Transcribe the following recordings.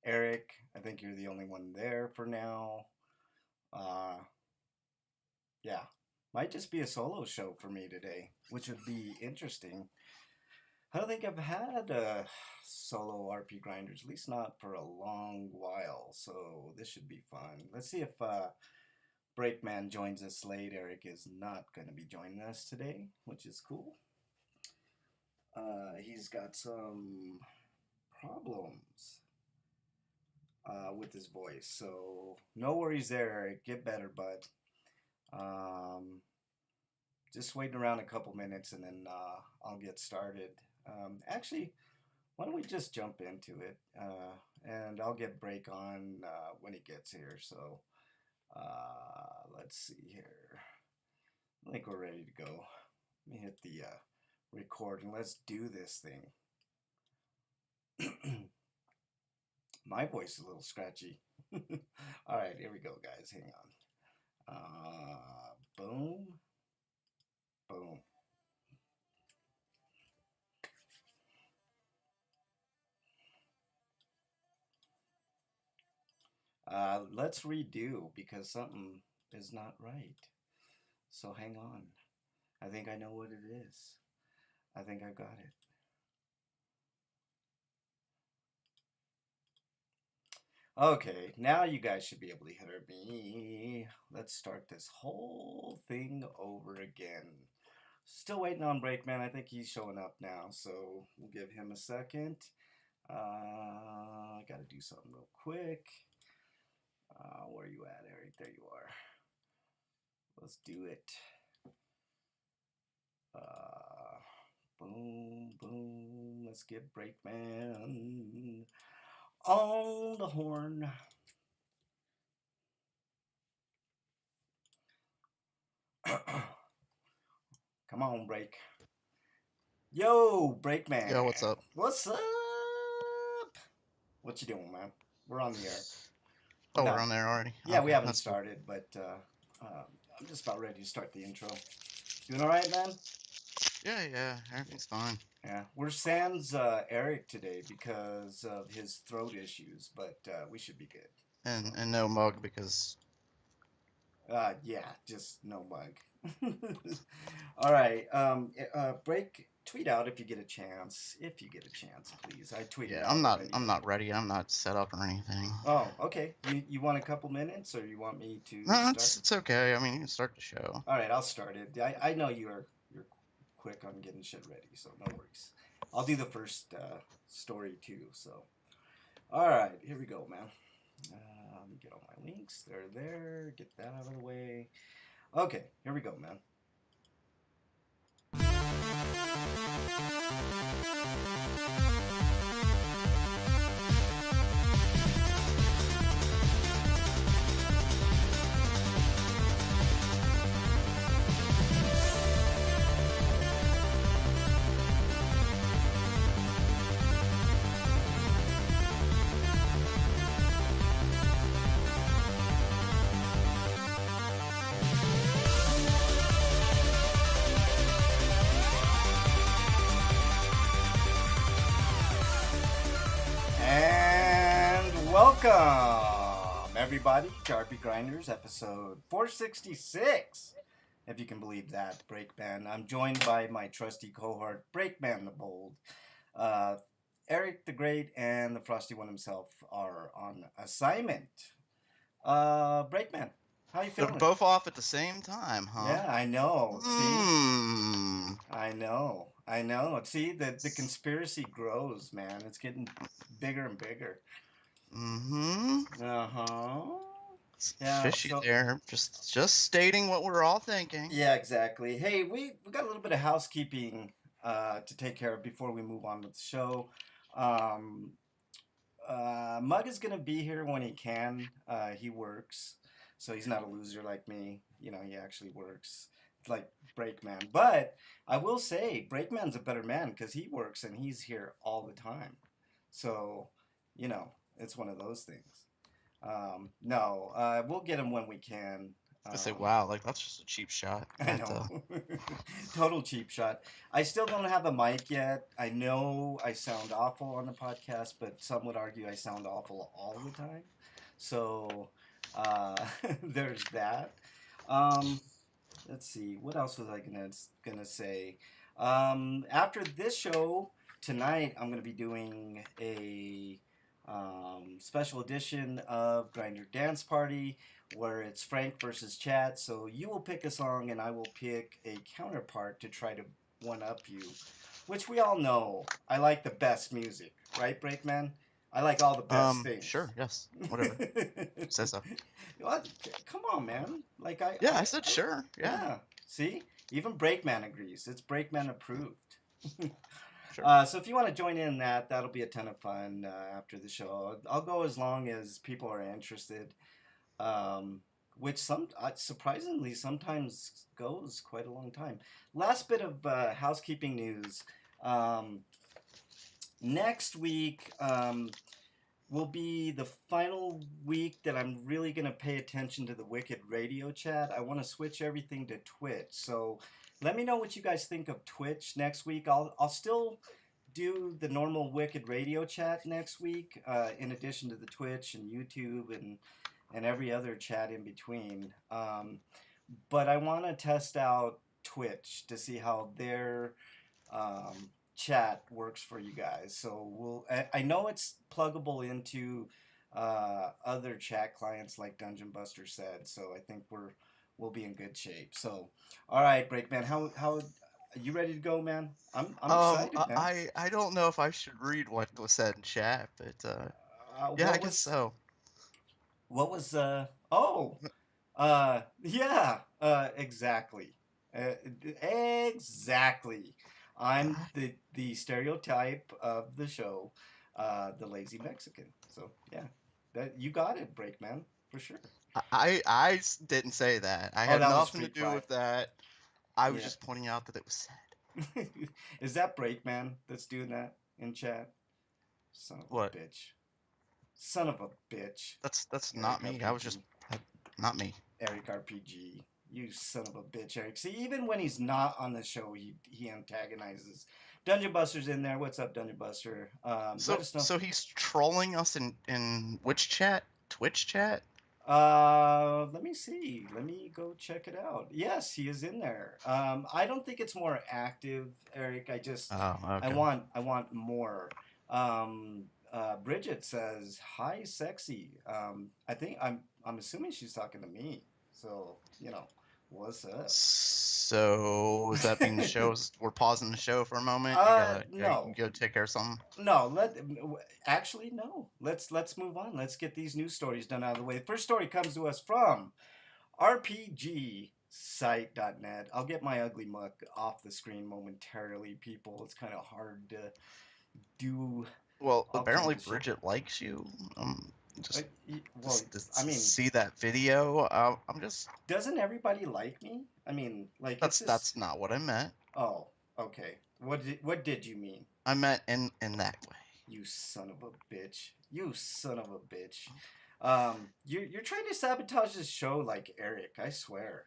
Eric, I think you're the only one there for now. Uh, yeah, might just be a solo show for me today, which would be interesting. I don't think I've had a solo RP grinders, at least not for a long while. So this should be fun. Let's see if Breakman joins us late. Eric is not going to be joining us today, which is cool. He's got some problems with his voice, so no worries there, Eric. Get better, bud. Um, just waiting around a couple minutes and then I'll get started. Actually, why don't we just jump into it? And I'll get break on when he gets here. So let's see here. I think we're ready to go. Let me hit the record and let's do this thing. My voice is a little scratchy. All right, here we go, guys. Hang on. Boom. Boom. Let's redo because something is not right. So hang on. I think I know what it is. I think I got it. Okay, now you guys should be able to hear me. Let's start this whole thing over again. Still waiting on Breakman. I think he's showing up now, so we'll give him a second. I gotta do something real quick. Where are you at, Eric? There you are. Let's do it. Boom, boom. Let's get Breakman on the horn. Come on, Break. Yo, Breakman. Yo, what's up? What's up? What you doing, man? We're on the air. Oh, No. we're on there already? Yeah, Okay, we haven't that's cool. started, but I'm just about ready to start the intro. Doing all right, man? Yeah, everything's fine. Yeah, we're sans Eric today because of his throat issues, but we should be good. And no mug because Yeah, just no mug. All right. Break. Tweet out if you get a chance. If you get a chance, please. I tweeted yeah, out already. I'm not ready. I'm not set up or anything. Oh, okay. You want a couple minutes, or you want me to No, start? it's okay. I mean, you can start the show. All right, I'll start it. I know you're quick on getting shit ready, so no worries. I'll do the first story too. So, all right, here we go, man. Let me get all my links. They're there. Get that out of the way. Okay, here we go, man. Welcome, everybody, to RPGrinders, episode 466, if you can believe that, Breakman. I'm joined by my trusty cohort, Breakman the Bold. Eric the Great and the Frosty One himself are on assignment. Breakman, how you They're feeling? both off at the same time, huh? Yeah, I know. Hmm. I know. See, the conspiracy grows, man. It's getting bigger and bigger. Mm-hmm. Uh-huh. It's Yeah, fishy so there. Just stating what we're all thinking. yeah, exactly. Hey, we got a little bit of housekeeping to take care of before we move on with the show. Um, Mug is gonna be here when he can. He works, so he's not a loser like me. You know, he actually works like Breakman. But I will say, Breakman's a better man because he works and he's here all the time. So, it's one of those things. No, we'll get him when we can. I say, Um, wow, like that's just a cheap shot. I That know. Total cheap shot. I still don't have a mic yet. I know I sound awful on the podcast, but some would argue I sound awful all the time. So there's that. Um, let's see. What else was I gonna say? After this show tonight, I'm gonna be doing a special edition of Grinder Dance Party where it's Frank versus Chad. So you will pick a song and I will pick a counterpart to try to one up you, which we all know I like the best music, right, Breakman? I like all the best things. sure, yes, whatever. Say so. What? Come on, man. Like Yeah, I said sure. Yeah, yeah. See, even Breakman agrees. It's Breakman approved. sure. So if you want to join in that, that'll be a ton of fun after the show. I'll go as long as people are interested, um, which surprisingly sometimes goes quite a long time. Last bit of housekeeping news. Um, Next week will be the final week that I'm really going to pay attention to the Wicked Radio chat. I want to switch everything to Twitch. So let me know what you guys think of Twitch next week. I'll still do the normal Wicked Radio chat next week, in addition to the Twitch and YouTube and every other chat in between. But I want to test out Twitch to see how their chat works for you guys. So I know it's pluggable into other chat clients like Dungeon Buster said. So I think we'll be in good shape. So all right, Breakman, how are you ready to go, man? I'm excited, man. I don't know if I should read what was said in chat, but yeah, I guess so. What was yeah, exactly. Exactly. I'm the stereotype of the show, the lazy Mexican. So yeah, that you got it, Breakman, for sure. Didn't say that. I Oh, had that was nothing to Freak do Five. with that. I was Yeah. just pointing out that it was said. Is that Breakman that's doing that in chat? Son of What? a bitch. Son of a bitch. That's not Eric me. I was just not me. Eric RPG. You son of a bitch, Eric. See, even when he's not on the show, he antagonizes. Dungeon Buster's in there. What's up, Dungeon Buster? Let us know. So he's trolling us in which chat? Twitch chat? Let me see. Let me go check it out. Yes, he is in there. I don't think it's more active, Eric. Oh, okay. I want more. Bridget says, "Hi, sexy." I think I'm assuming she's talking to me. So, what's up? So does that mean the show's we're pausing the show for a moment? No. You go take care of something. No, actually no. Let's move on. Let's get these news stories done out of the way. The first story comes to us from RPGsite.net. I'll get my ugly muck off the screen momentarily, people. It's kind of hard to do. Well, apparently Bridget likes you. See that video. I'm just. Doesn't everybody like me? I mean, like that's not what I meant. Oh, okay. What did you mean? I meant in that way. You son of a bitch. You son of a bitch. You're trying to sabotage this show like Eric, I swear.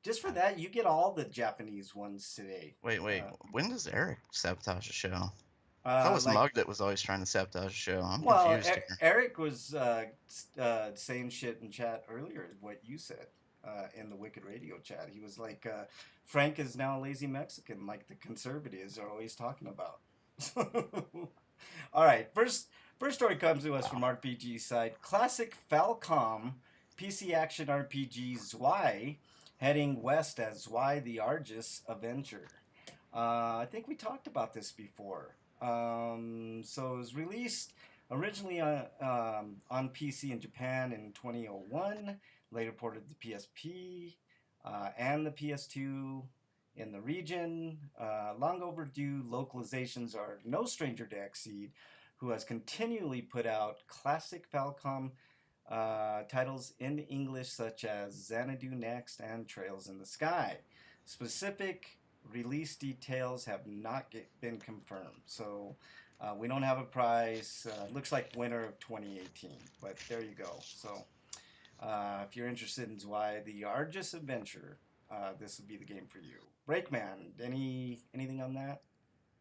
Just for that, you get all the Japanese ones today. Wait. When does Eric sabotage the show? That was Mug that was always trying to sabotage the show. I'm confused here. Eric was saying shit in chat earlier, what you said in the Wicked Radio chat. He was like, Frank is now a lazy Mexican, like the conservatives are always talking about. All right, first story comes to us from RPG site. Classic Falcom PC action RPG Zwei heading west as Zwei the Argus Avenger. I think we talked about this before. So it was released originally on PC in Japan in 2001, later ported to the PSP and the PS2 in the region. Long overdue localizations are no stranger to Xseed, who has continually put out classic Falcom titles in English such as Xanadu Next and Trails in the Sky. Specific release details have not been confirmed, so we don't have a price. Looks like winter of 2018, but there you go. So If you're interested in why the arduous adventure, this would be the game for you. Breakman, anything on that?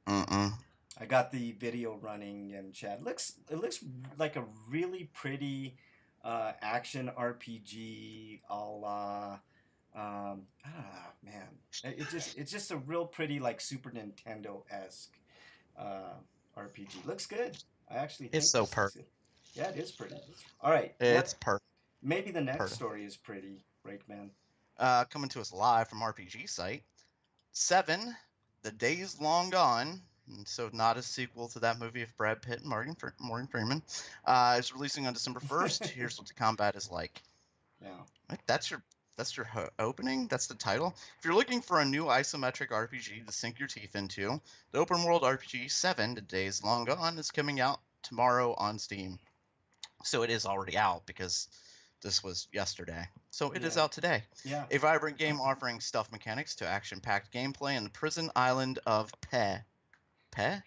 Mm-mm. I got the video running in chat. It looks like a really pretty action RPG a la man. It's just a real pretty like Super Nintendo esque uh, RPG. Looks good. I actually It's think so this looks perfect. good. Yeah, it is pretty. All right, It's perfect. maybe the next Perfect. story is pretty. Breakman. Coming to us live from RPG site. 7, The Days Long Gone. And so not a sequel to that movie of Brad Pitt and Morgan Freeman. Is releasing on December 1st. Here's what the combat is like. Yeah. That's your opening. That's the title. If you're looking for a new isometric RPG to sink your teeth into, the open world RPG 7, The Days Long Gone, is coming out tomorrow on Steam. So it is already out because this was yesterday. So it is Yeah. out today. Yeah. A vibrant game offering stealth mechanics to action-packed gameplay in the prison island of Pe. Pe?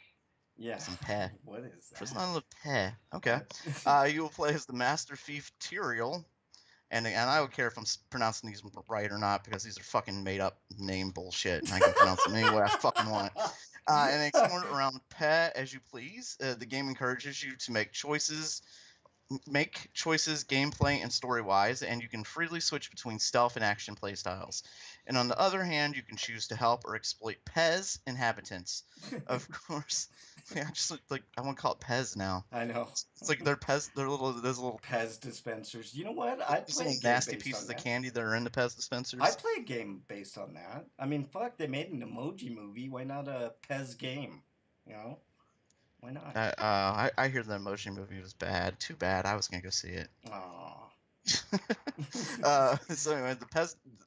Yeah. Some Pe. What is Prison that? island of Pe. Okay. I, You will play as the master thief Tyrael, and I don't care if I'm pronouncing these right or not because these are fucking made up name bullshit, and I can pronounce them any way I fucking want. And explore around Pe as you please. The game encourages you to make choices gameplay and story wise, and you can freely switch between stealth and action playstyles. And on the other hand, you can choose to help or exploit Pez inhabitants. Of course, yeah, just like I want to call it Pez now. I know. It's like they're Pez. They're those little Pez dispensers. You know what? I'd those play a little game nasty based on pieces of that. candy that are in the Pez I'd dispensers. play a game based on that. I mean, fuck, they made an emoji movie. Why not a Pez game? You know? Why not? I hear the emoji movie was bad. Too bad. I was gonna go see it. Aww. So anyway,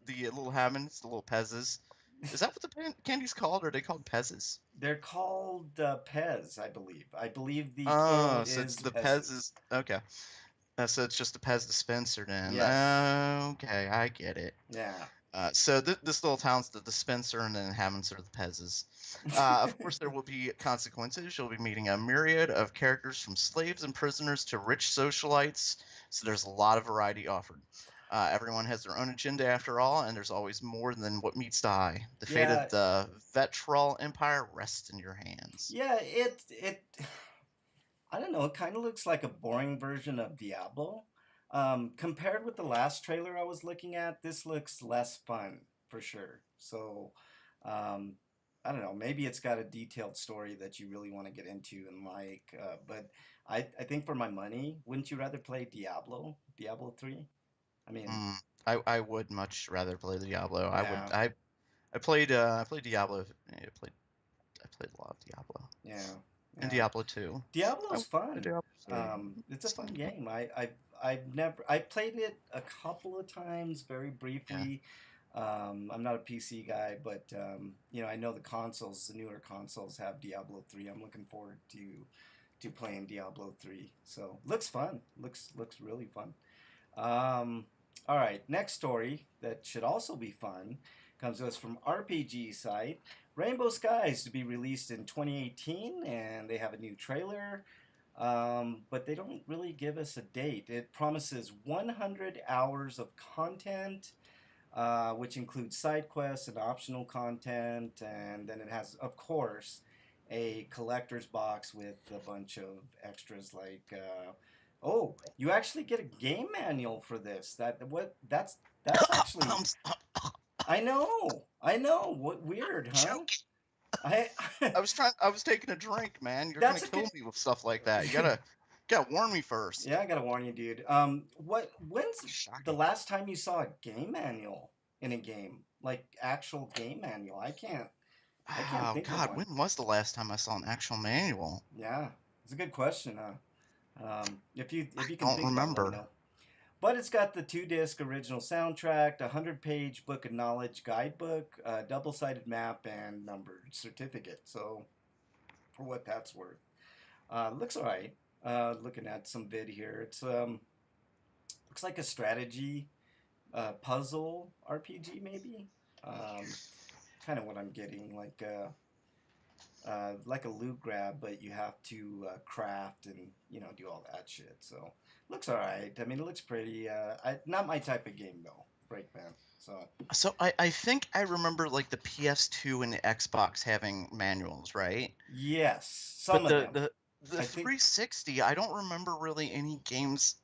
the little Hammonds, the little Pezes. Is that what the candy's called, or are they called Pezes? They're called Pez, I believe. I believe the plural Oh, so it's is the Pezes. Pezes. Okay. So it's just the Pez dispenser then. Yes. Okay, I get it. Yeah. So this little town's the dispenser, and then Hammonds are the Pezes. Of course, there will be consequences. You'll be meeting a myriad of characters from slaves and prisoners to rich socialites. So there's a lot of variety offered. Everyone has their own agenda after all, and there's always more than what meets the eye. The fate of Yeah. the Vetral Empire rests in your hands. Yeah, it I don't know, it kind of looks like a boring version of Diablo. Compared with the last trailer I was looking at, this looks less fun for sure. So, um, I don't know, maybe it's got a detailed story that you really want to get into and like. But I think for my money, wouldn't you rather play Diablo 3? I mean, Mm, I would much rather play Diablo. yeah, I played Diablo. I played a lot of Diablo yeah, and yeah. Diablo 2. I Diablo's went to fun. Diablo 3. It's a It's fun fun. game. I played it a couple of times, very Yeah. briefly. I'm not a PC guy, but I know the newer consoles have Diablo 3. I'm looking forward to playing Diablo 3. So looks fun. Looks really fun. All right, next story that should also be fun comes to us from RPG site. Rainbow Skies to be released in 2018, and they have a new trailer, but they don't really give us a date. It promises 100 hours of content, which includes side quests and optional content, and then it has, of course, a collector's box with a bunch of extras like oh, you actually get a game manual for this. That's actually I know. What weird, huh? Joking. I I was taking a drink, man. You're gonna that's a kill good. me with stuff like that. You gotta warn me first. Yeah, I gotta warn you, dude. When's the Shocking. last time you saw a game manual in a game, like actual game manual? I can't Oh think of God, one. when was the last time I saw an actual manual? Yeah, it's a good question, huh? I If you can don't think about it, let me remember. know. But it's got the 2 disc original soundtrack, a 100-page book of knowledge guidebook, a double-sided map, and numbered certificate. So, for what that's worth, looks alright. Looking at some vid here, it's looks like a strategy puzzle RPG maybe. Kind of what I'm getting. Like like a loot grab, but you have to craft and do all that shit. So looks alright. I mean, it looks pretty. Not my type of game though, Breakman. So So I think I remember like the PS2 and the Xbox having manuals, right? yes, some But of the them. the the I think 360, I don't remember really any games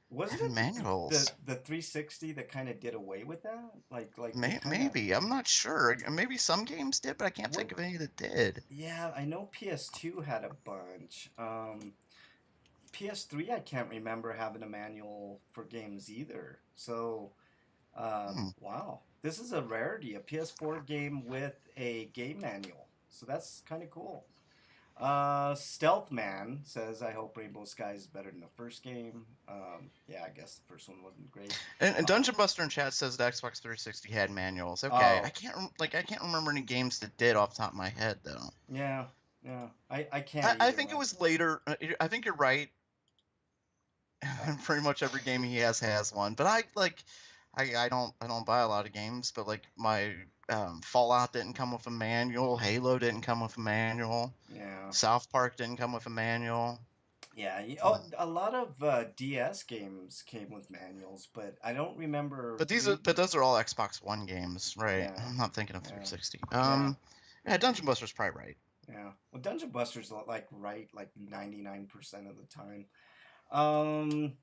wasn't having it manuals. the 360 that kind of did away with that? Like they kind of Maybe. I'm not sure. Maybe some games did, but I can't what? think of any that did. Yeah, I know PS2 had a bunch. PS3, I can't remember having a manual for games either. So, Hmm. wow, this is a rarity, a PS4 game with a game manual. So that's kind of cool. Stealth Man says, "I hope Rainbow Skies is better than the first game." Yeah, I guess the first one wasn't great. And Uh, Dungeon Buster in chat says the Xbox 360 had manuals. Okay, oh, I can't remember any games that did off the top of my head though. yeah, yeah. I can't I either, think it man. was later. I think you're right. Uh, Pretty much every game he has one. But I don't buy a lot of games. But like my Fallout didn't come with a manual. Halo didn't come with a manual. yeah. South Park didn't come with a manual. Yeah, Uh, a lot of DS games came with manuals, but I don't remember but those are all Xbox One games, right? Yeah, I'm not thinking of yeah, 360. yeah, Yeah, Dungeon Buster's probably right. yeah. Well, Dungeon Buster's like right like 99% of the time. Um,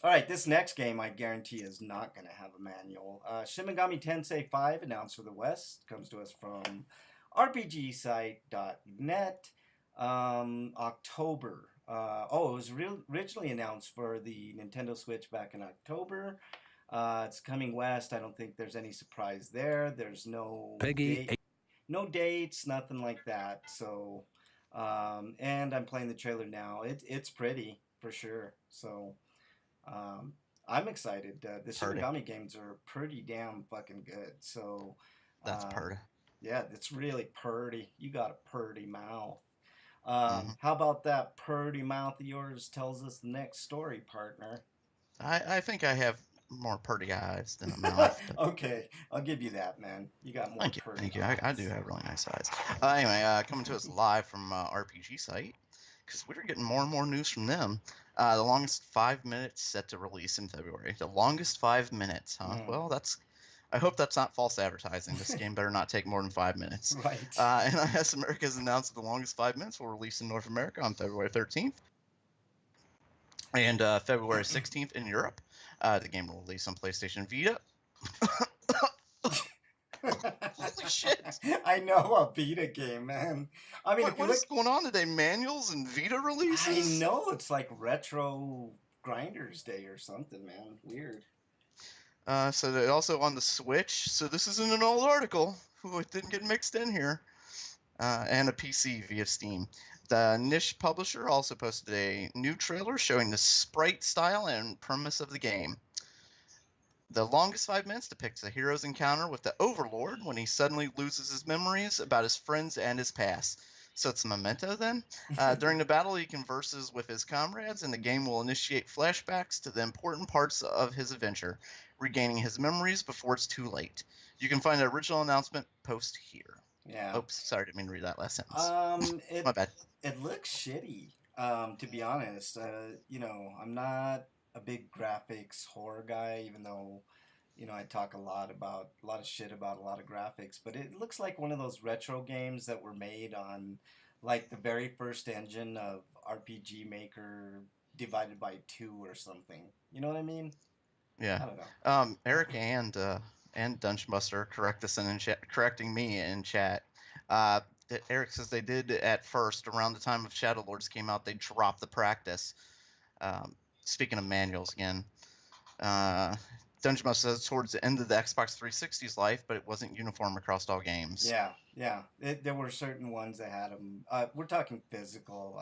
all right, this next game I guarantee is not going to have a manual. Shin Megami Tensei 5 announced for the West comes to us from RPGsite.net. October. It was originally announced for the Nintendo Switch back in October. It's coming west. I don't think there's any surprise there. There's no dates, nothing like that. So, and I'm playing the trailer now. It's pretty for sure. So, um, I'm excited. The Shin Purdy. Megami games are pretty damn fucking good. So, That's um, Purdy. yeah, it's really purty. You got a purty mouth. Hmm. How about that purty mouth of yours tells us the next story, partner? I think I have more Purdy eyes than a mouth, but Okay, I'll give you that, man. You got more thank you, purty thank you. I do eyes. have really nice eyes. Anyway, coming to us live from RPG site because we're getting more and more news from them. The longest 5 minutes set to release in February. The longest 5 minutes, huh? Mm, Well, that's. I hope that's not false advertising. This game better not take more than 5 minutes. right. NIS America has announced that the longest 5 minutes will release in North America on February 13th and February 16th in Europe. The game will release on PlayStation Vita. Holy shit! I know a Vita game, man. I mean, if you What is look, going on today? Manuals and Vita I releases? know it's like retro Grinders Day or something, man. Weird. So they also on the Switch. So this isn't an old article. Ooh, it didn't get mixed in here. And a PC via Steam. The niche publisher also posted a new trailer showing the sprite style and premise of the game. The longest 5 minutes depicts the hero's encounter with the Overlord when he suddenly loses his memories about his friends and his past. So it's Memento then? During the battle, he converses with his comrades, and the game will initiate flashbacks to the important parts of his adventure, regaining his memories before it's too late. You can find the original announcement post here. Yeah. Oops, sorry, didn't mean to read that last sentence. Um, My it bad. it looks shitty. To be honest, I'm not a big graphics horror guy, even though, I talk a lot of shit about a lot of graphics. But it looks like one of those retro games that were made on, like the very first engine of RPG Maker divided by two or something. You know what I mean? Yeah. I don't know. Eric and Dungeon Buster correcting me in chat. Uh, Eric says they did at first around the time of Shadow Lords came out. They dropped the practice. Um, Speaking of manuals again, uh, Dungeon Buster says towards the end of the Xbox 360's life, but it wasn't uniform across all games. Yeah, yeah. There were certain ones that had them. We're talking physical.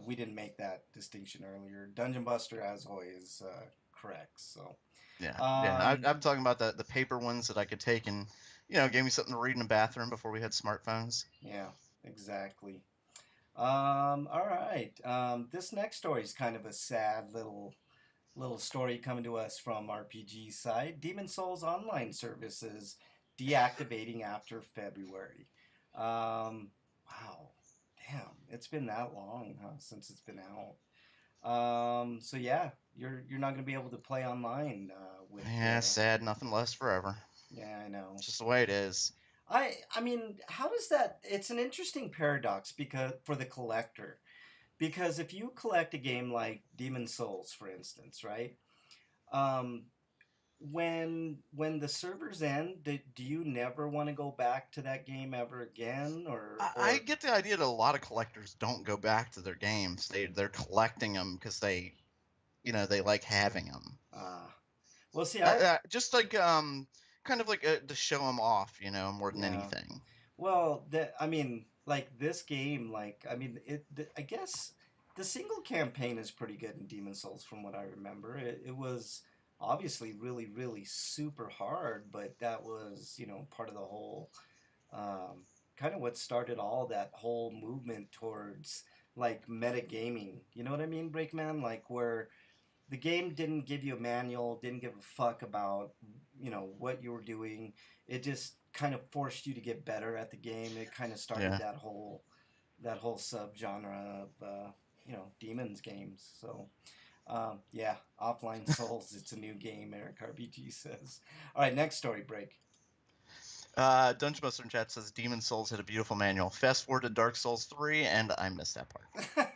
We didn't make that distinction earlier. Dungeon Buster, as always, correct. So, Yeah, yeah. um, I'm talking about the paper ones that I could take and gave me something to read in the bathroom before we had smartphones. yeah, exactly. All right. This next story is kind of a sad little story coming to us from RPG side. Demon Souls online services deactivating after February. Wow, damn, it's been that long, huh, since it's been out. So yeah, you're not gonna be able to play online with. Yeah, sad. Nothing lasts forever. Yeah, I know. It's just the way it is. I mean, how does that? It's an interesting paradox because for the collector, because if you collect a game like Demon Souls, for instance, right? Um, when the servers end, do you never want to go back to that game ever again, I or get the idea that a lot of collectors don't go back to their games. They're collecting them because they like having them. uh, well, see, I Just like kind of like to show them off, more than yeah. anything. Well, I mean, like this game, like I mean, I guess the single campaign is pretty good in Demon Souls, from what I remember. It was obviously really, really super hard, but that was part of the whole, kind of what started all that whole movement towards like metagaming. You know what I mean, Breakman? Like where the game didn't give you a manual, didn't give a fuck about what you were doing. It just kind of forced you to get better at the game. It kind of started Yeah. that whole subgenre of demons games. So yeah, offline souls. It's a new game. Eric RBG says. All right, next story break. Dungeon Buster in chat says Demon Souls had a beautiful manual. Fast forward to Dark Souls 3, and I missed that part.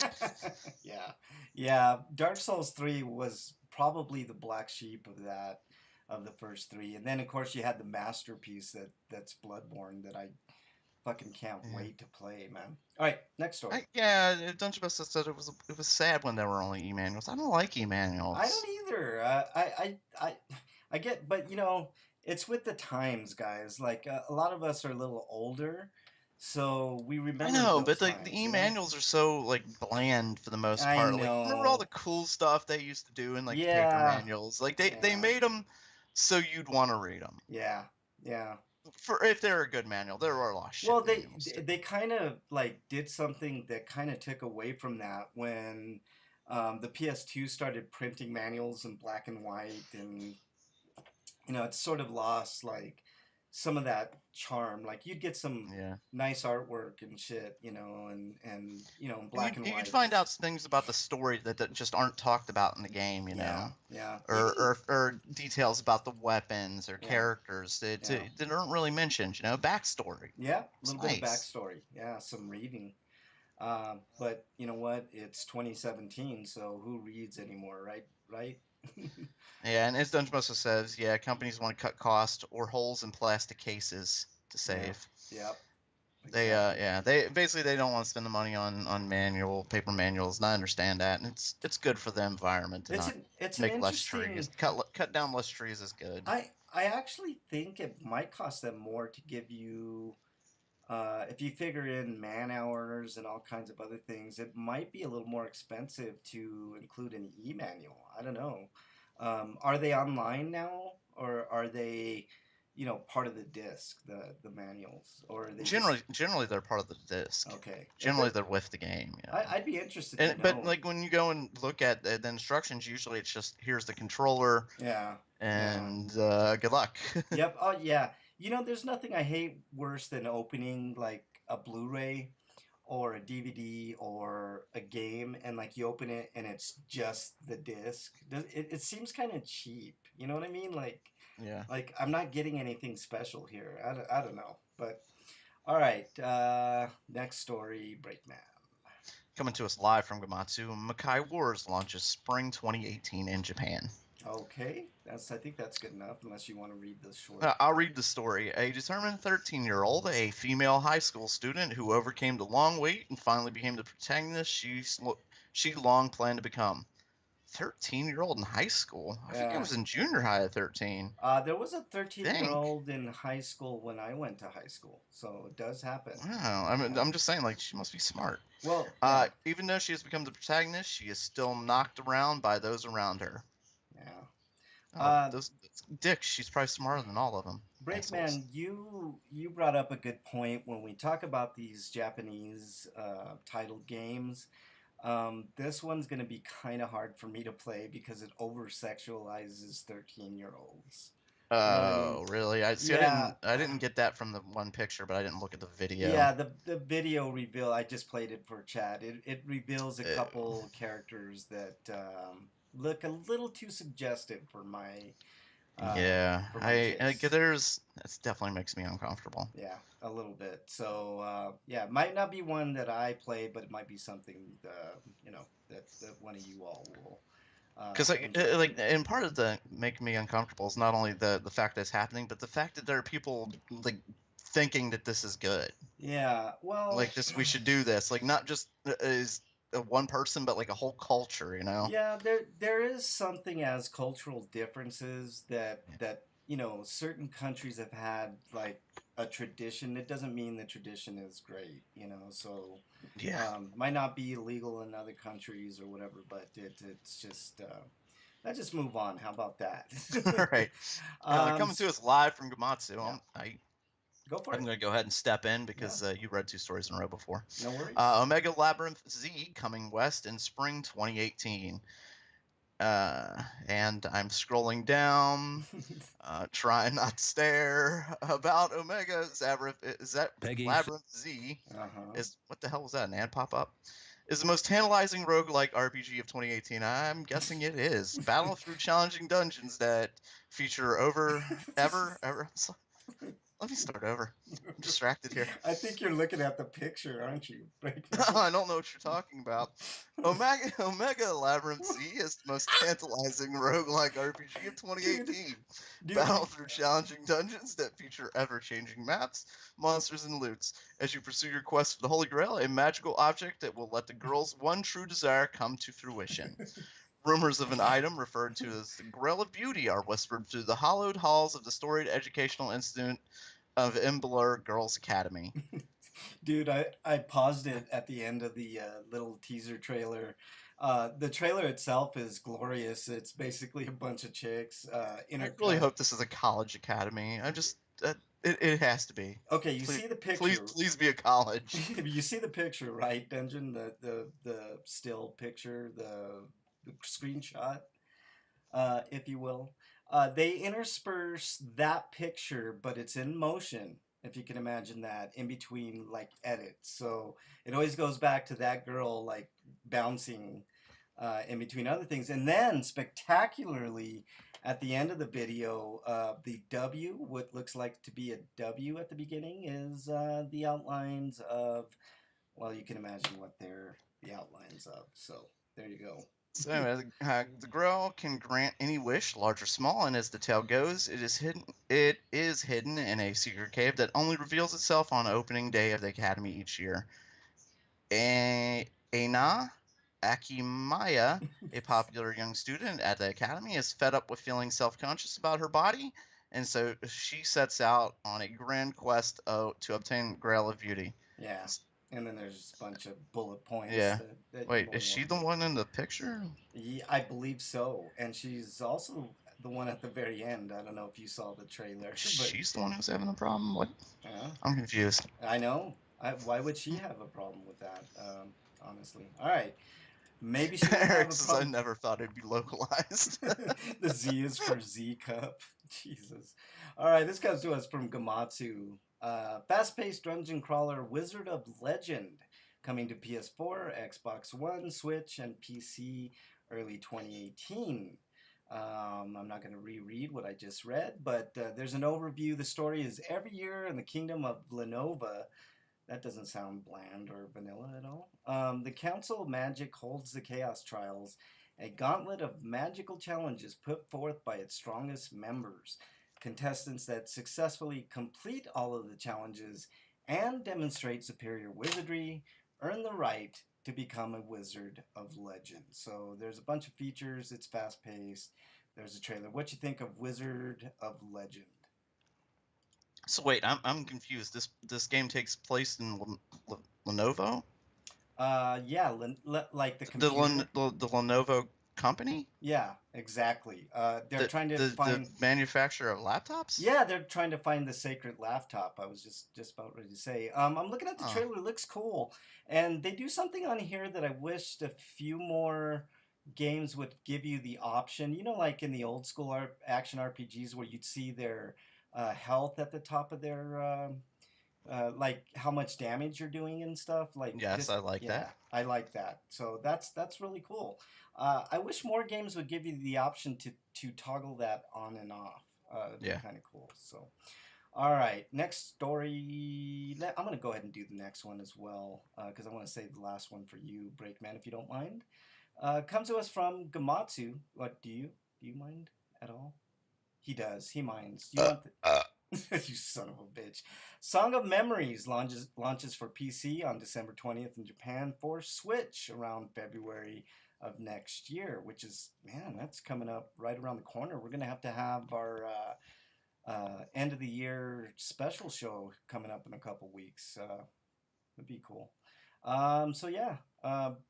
Yeah, yeah. Dark Souls 3 was probably the black sheep of that, of the first three, and then of course you had the masterpiece that's Bloodborne that I fucking can't Yeah. wait to play, man. All right, next story. Dungeon Buster said it was sad when there were only e-manuals. I don't like I e-manuals. don't either. I get, but it's with the times, guys. Like a lot of us are a little older, so we I remember know, those but the times. e-manuals are so like bland for the most I part. Like, remember all the know. cool stuff they used to do in like the paper Yeah, manuals? Like they yeah, made them so you'd want to read them. yeah, yeah. For if they're a good manual, there are a lot of shit Well, they manuals too. they kind of like did something that kind of took away from that when the PS2 started printing manuals in black and white, and it's sort of lost like some of that charm. Like you'd get some Yeah. nice artwork and shit, and And black and you'd white. find out things about the story that just aren't talked about in the game, Yeah, yeah. or, Even or details about the weapons or yeah, characters yeah, that aren't really mentioned, backstory. yeah. A It's little bit of nice. backstory. Yeah, some reading. But you know what? It's 2017, so who reads anymore, right? Right? Yeah, and as Dungeon Buster says, yeah, companies want to cut cost or holes in plastic cases to Yeah. save. Yep. They Exactly. yeah, they don't want to spend the money on paper manuals, and I understand that, and it's good for the environment to It's not an it's an make less trees. interesting. Cut down less trees is good. I actually think it might cost them more to give you, if you figure in man hours and all kinds of other things, it might be a little more expensive to include an e-manual. I don't know. Are they online now, or are they, part of the disc, the manuals, or are they just Generally they're part of the disc. okay? Generally they're with the game, I'd be interested to And but know. like when you go and look at the instructions, usually it's just here's the controller Yeah, yeah. and good luck. Yep. Oh, yeah. There's nothing I hate worse than opening like a Blu-ray or a DVD or a game, and like you open it and it's just the disc. It seems kind of cheap. You know what I mean? Yeah. Like I'm not getting anything special here. I don't know. But all right. Next story, Breakman. Coming to us live from Gamatsu, Makai Wars launches spring 2018 in Japan. Okay, I think that's good enough. Unless you want to read the short. I'll read the story. A determined 13-year-old, a female high school student who overcame the long wait and finally became the protagonist she long planned to become. 13-year-old in high school? I think I Yeah. was in junior high at 13. There was a 13 year Dang. old in high school when I went to high school, so it does happen. Wow. I mean, Yeah. I'm just saying, like, she must be smart. Well, yeah, Even though she has become the protagonist, she is still knocked around by those around her. yeah. Oh, those dicks. She's probably smarter than all of them. Assholes. Breakman, you brought up a good point when we talk about these Japanese titled games. This one's going to be kind of hard for me to play because it over sexualizes 13-year-olds. You know what I mean? Oh, really? I see. Yeah, I didn't get that from the one picture, but I didn't look at the video. yeah. The video reveal. I just played it for chat. It reveals a Uh, couple characters that look a little too suggestive yeah, for my taste. there's that definitely makes me uncomfortable. Yeah, a little bit. So yeah, it might not be one that I play, but it might be something you know that one of you all will Because enjoy. and part of the making me uncomfortable is not only the fact that it's happening, but the fact that there are people like thinking that this is good. Yeah, well, Like this, we should do this. Like not just is one person, but like a whole culture. You know? yeah, there is something as cultural differences that certain countries have had like a tradition. It doesn't mean the tradition is great, so Yeah. might not be illegal in other countries or whatever, but it's just let's just move on. How about that? All right. um, Coming to us live from Gamatsu. yeah, go for I'm it. going to go ahead and step in Yeah, because you read two stories in a row before. no worries. Omega Labyrinth Z coming west in spring 2018. And I'm scrolling down, trying not to stare. About Omega Labyrinth is that Peggy. Labyrinth Z Uh-huh. is what the hell was that? An ad pop up? Is the most tantalizing roguelike RPG of 2018. I'm guessing it is. Battle through challenging dungeons that feature ever. Let me start over. I'm distracted here. I think you're looking at the picture, aren't you? Right I don't know what you're talking about. Omega Labyrinth Z is the most tantalizing roguelike RPG of dude, 2018. dude. Battle through challenging dungeons that feature ever-changing maps, monsters, and loots. As you pursue your quest for the Holy Grail, a magical object that will let the girl's one true desire come to fruition. Rumors of an item referred to as the Grail of Beauty are whispered through the hallowed halls of the storied educational institute of Imbler Girls Academy. Dude, I paused it at the end of the little teaser trailer. The trailer itself is glorious. It's basically a bunch of chicks I really intercut. hope this is a college academy. It has to be. Okay, you Please, see the picture. please be a college. You see the picture, right, Dungeon? The still picture, the screenshot, if you will. They intersperse that picture, but it's in motion, if you can imagine that, in between like edits. So it always goes back to that girl like bouncing in between other things. And then spectacularly at the end of the video, the W, what looks like to be a W at the beginning, is the outlines of, well, you can imagine what they're the outlines of. So there you go. So anyway, the Grail can grant any wish, large or small, and as the tale goes, it is hidden. It is hidden in a secret cave that only reveals itself on opening day of the academy each year. Aina Akimaya, a popular young student at the academy, is fed up with feeling self-conscious about her body, and so she sets out on a grand quest to obtain Grail of Beauty. Yeah. And then there's a bunch of bullet points Yeah. that you Wait, will is she want the to. one in the picture? Yeah, I believe so. And she's also the one at the very end. I don't know if you saw the trailer, but She's the one who's having the problem? What? yeah, I'm confused. I know. Why would she have a problem with that? Honestly. All right. Maybe she won't have Eric a says, I problem. never thought it'd be localized. The Z is for Z Cup. Jesus. All right, this comes to us from Gamatsu. Fast-paced dungeon crawler Wizard of Legend, coming to PS4, Xbox One, Switch, and PC early 2018. I'm not going to reread what I just read, but there's an overview. The story is every year in the kingdom of Lenova. That doesn't sound bland or vanilla at all. The Council of Magic holds the Chaos Trials, a gauntlet of magical challenges put forth by its strongest members. Contestants that successfully complete all of the challenges and demonstrate superior wizardry earn the right to become a Wizard of Legend. So there's a bunch of features. It's fast paced. There's a trailer. What you think of Wizard of Legend? So wait, I'm confused. This game takes place in Lenovo? Yeah, like the The computer. the Lenovo company? Yeah, exactly. They're trying to The find. manufacturer of laptops? Yeah, they're trying to find the sacred laptop. I was just about ready to say. I'm looking at the Oh. trailer. It looks cool, and they do something on here that I wished a few more games would give you the option, like in the old school action RPGs where you'd see their health at the top of their like how much damage you're doing and stuff. Like Yes, this, I like yeah, that. I like that. So that's really cool. I wish more games would give you the option to toggle that on and off. It'd be Yeah. kind of cool. So, all right, next story. I'm gonna go ahead and do the next one as well because I want to save the last one for you, Breakman, if you don't mind. Comes to us from Gamatsu. What do you mind at all? He does. He minds. You Uh, want the, uh, you son of a bitch. Song of Memories launches for PC on December 20th in Japan, for Switch around February of next year, which is, man, that's coming up right around the corner. We're going to have our end of the year special show coming up in a couple weeks. It'd be cool. So yeah,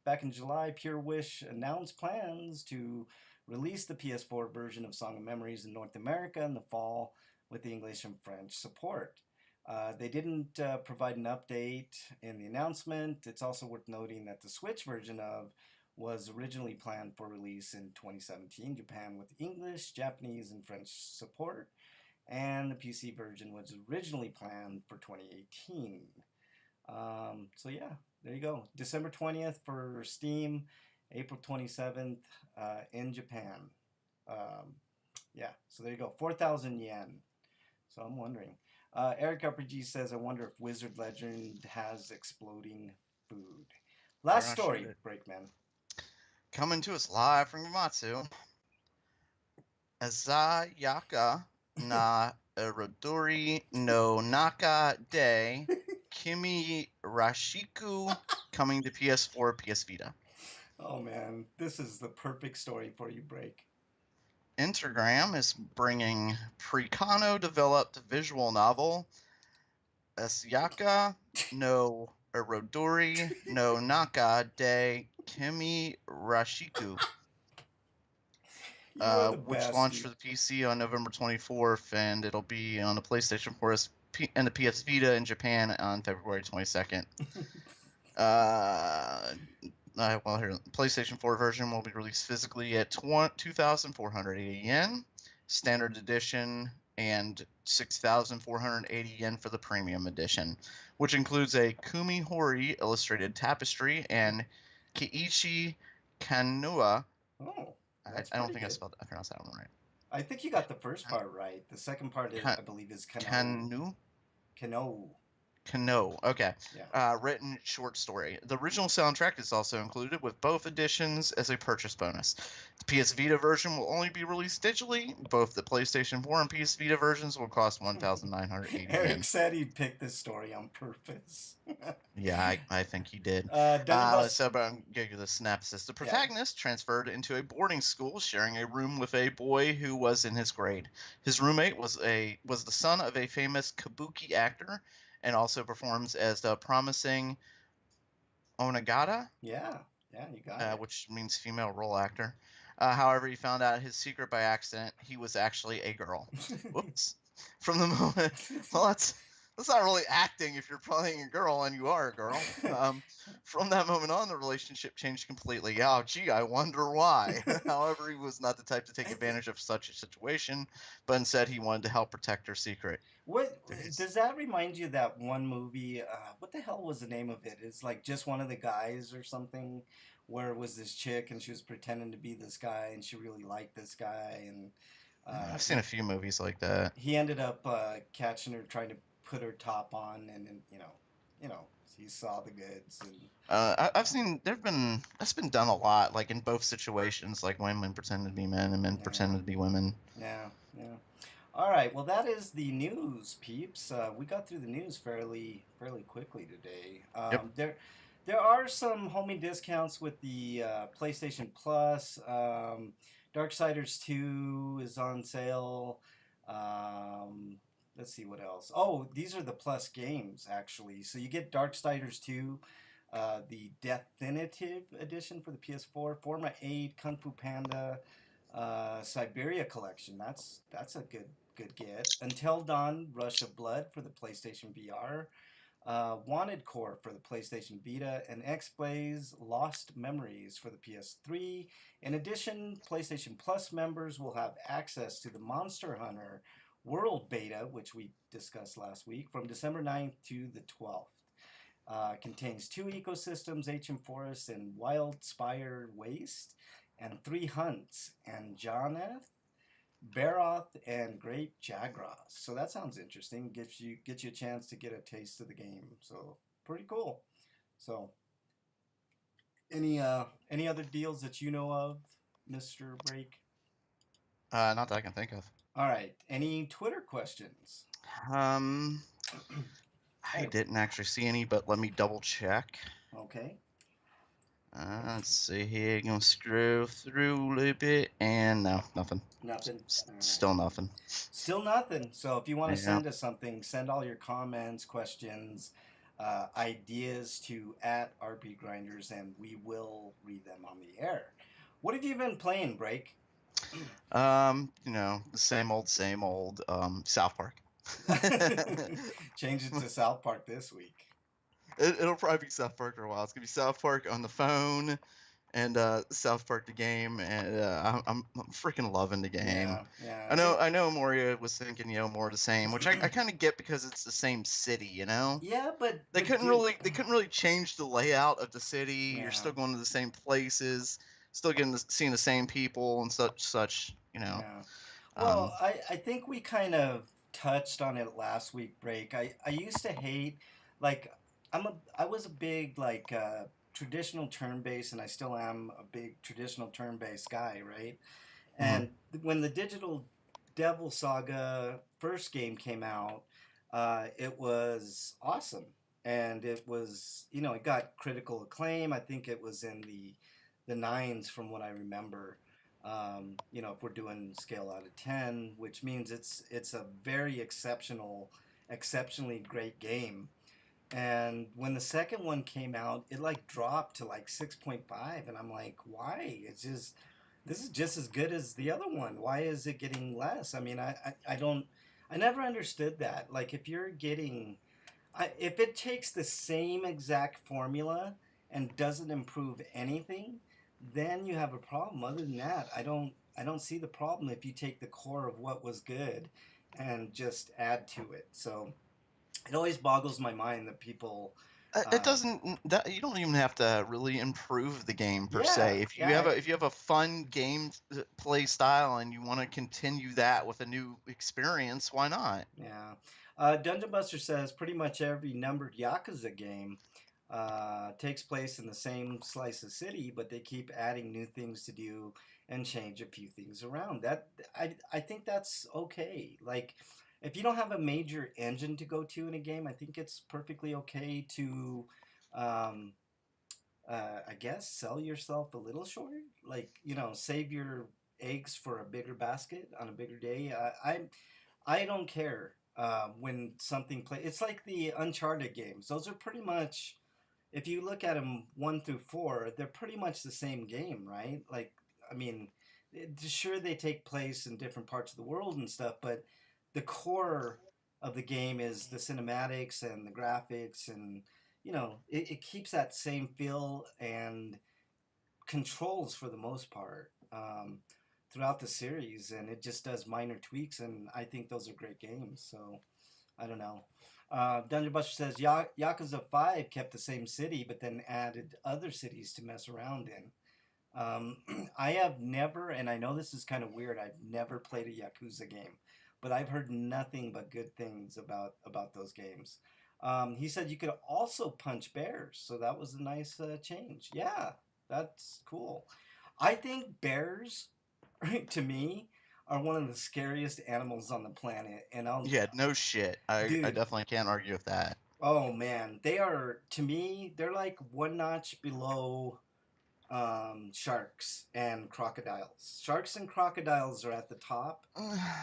back in July, Pure Wish announced plans to release the PS4 version of Song of Memories in North America in the fall with the English and French support. They didn't provide an update in the announcement. It's also worth noting that the Switch version of was originally planned for release in 2017 Japan with English, Japanese, and French support, and the PC version was originally planned for 2018. So yeah, there you go. December 20th for Steam, April 27th in Japan. Um, yeah, so there you go. 4,000 yen. So I'm wondering. Eric RPG says, I wonder if Wizard Legend has exploding food. they're Last gonna shoot story, it. Breakman. Coming to us live from Gamatsu. Azayaka na Erodori no Naka de Kimi Rashiku, coming to PS4, PS Vita. Oh man, this is the perfect story for you, Break. Intergram is bringing Precano developed visual novel Azayaka no Erodori no Naka de Kimi Rashiku, You are the which best, launched dude. for the PC on November 24th, and it'll be on the PlayStation 4 and the PS Vita in Japan on February 22nd. Uh, well, here, PlayStation 4 version will be released physically at 2,480 yen, standard edition, and 6,480 yen for the premium edition, which includes a Kumi Hori illustrated tapestry and Keiichi Kanua. Oh, I, that's I don't pretty think good. I pronounced that one right. I think you got the first part right. The second part, Kan, I believe, is Kano. Kanu? Kano. Kano. Okay. Yeah. Written short story. The original soundtrack is also included with both editions as a purchase bonus. The PS Vita version will only be released digitally. Both the PlayStation 4 and PS Vita versions will cost 1,980 Eric yen. said he'd pick this story on purpose. Yeah, I think he did. Dungeon Bus. So, but I'm giving you the synopsis. The Yeah. protagonist transferred into a boarding school, sharing a room with a boy who was in his grade. His roommate was the son of a famous kabuki actor, and also performs as the promising Onagata, Yeah. Yeah, you got it. which means female role actor. However, he found out his secret by accident. He was actually a girl. Whoops. From the moment, well, that's not really acting if you're playing a girl and you are a girl. From that moment on, the relationship changed completely. Oh, gee, I wonder why. However, he was not the type to take advantage of such a situation, but instead he wanted to help protect her secret. What There's, does that remind you of that one movie? What the hell was the name of it? It's like Just One of the Guys or something, where it was this chick and she was pretending to be this guy and she really liked this guy and I've seen he a few movies like that. he ended up catching her trying to put her top on and then he saw the goods and I've seen that's been done a lot, like in both situations, like women pretending to be men and men yeah, pretending to be women. yeah. All right, well that is the news, peeps. We got through the news fairly quickly today. Yep. There are some homing discounts with the PlayStation Plus. Darksiders 2 is on sale. Um, let's see what else. Oh, these are the Plus games actually. So you get Darksiders 2, the Definitive Edition for the PS4, Forma 8, Kung Fu Panda, Siberia Collection. That's a good get. Until Dawn, Rush of Blood for the PlayStation VR. Wanted Core for the PlayStation Vita, and X-Blaze Lost Memories for the PS3. In addition, PlayStation Plus members will have access to the Monster Hunter World Beta, which we discussed last week, from December 9th to the 12th. Contains 2 ecosystems, Ancient Forest and Wild Spire Waste, and 3 hunts, Anjanath, Baroth, and Great Jagras. So that sounds interesting. Gets you a chance to get a taste of the game. So pretty cool. So any other deals that you know of, Mr. Break? Not that I can think of. All right. Any Twitter questions? I didn't actually see any, but let me double check. Okay. Let's see here. Gonna scroll through a little bit, and no, nothing. Nothing. Still nothing. Still nothing. So if you want to Yeah. send us something, send all your comments, questions, ideas to @RPGrinders, and we will read them on the air. What have you been playing, Break? The same old, South Park. Change it to South Park this week. It'll probably be South Park for a while. It's gonna be South Park on the phone, and South Park the game, and I'm freaking loving the game. Yeah. I know Moria was thinking, more the same, which I kind of get because it's the same city, Yeah, but they couldn't really change the layout of the city. Yeah. You're still going to the same places, still seeing the same people and such. Yeah. Well, I think we kind of touched on it last week, Break. I used to hate, like, I was a big traditional turn-based, and I still am a big traditional turn-based guy, right? And when the Digital Devil Saga first game came out, it was awesome, and it was it got critical acclaim. I think it was in the nines from what I remember. If we're doing scale out of 10, which means it's a very exceptionally great game. And when the second one came out, it dropped to 6.5, and I'm like, why? This is just as good as the other one. Why is it getting less? I mean, I never understood that. Like, if you're getting, if it takes the same exact formula and doesn't improve anything, then you have a problem. Other than that, I don't see the problem if you take the core of what was good and just add to it. So it always boggles my mind that people. It doesn't. You don't even have to really improve the game per Yeah, se. If you yeah. have a fun game play style and you want to continue that with a new experience, why not? Yeah. Dungeon Buster says pretty much every numbered Yakuza game takes place in the same slice of city, but they keep adding new things to do and change a few things around. That I think that's okay. Like, if you don't have a major engine to go to in a game, I think it's perfectly okay to, um, I guess, sell yourself a little short. Like, save your eggs for a bigger basket on a bigger day. I don't care when something play. It's like the Uncharted games. Those are pretty much, if you look at them 1 through 4, they're pretty much the same game, right? Like, I mean, sure they take place in different parts of the world and stuff, but the core of the game is the cinematics and the graphics, and it keeps that same feel and controls for the most part throughout the series, and it just does minor tweaks, and I think those are great games. So I don't know. Dungeon Buster says Yakuza 5 kept the same city, but then added other cities to mess around in. I have never, and I know this is kind of weird, I've never played a Yakuza game, but I've heard nothing but good things about those games. He said you could also punch bears, so that was a nice change. Yeah, that's cool. I think bears, to me, are one of the scariest animals on the planet, and Yeah, no shit. I definitely can't argue with that. Oh man, they are, to me, they're like one notch below sharks and crocodiles. Sharks and crocodiles are at the top.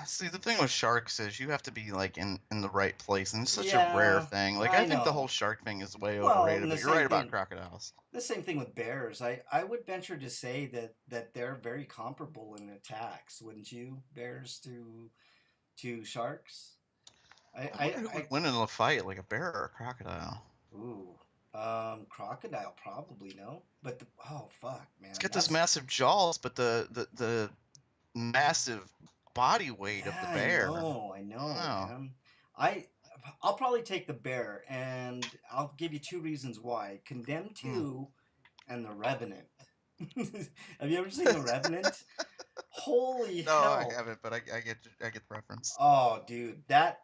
See, the thing with sharks is you have to be in the right place, and it's such Yeah, a rare thing. Like, I think the know. whole shark thing is way Well, overrated, and the but you're right same about thing- crocodiles. The same thing with bears. I would venture to say that they're very comparable in attacks, wouldn't you? Bears to sharks. I wonder who would I win in a fight, like a bear or a crocodile. ooh, crocodile probably no, but oh fuck, It's man, got those that's massive jaws, but the massive body weight of yeah, the bear. I I don't know, know. man. I I'll probably take the bear, and I'll give you two reasons why: Condemned Mm. 2 and The Revenant. Have you ever seen The Revenant? Holy No, I hell! haven't, but I get the reference. Oh, dude, that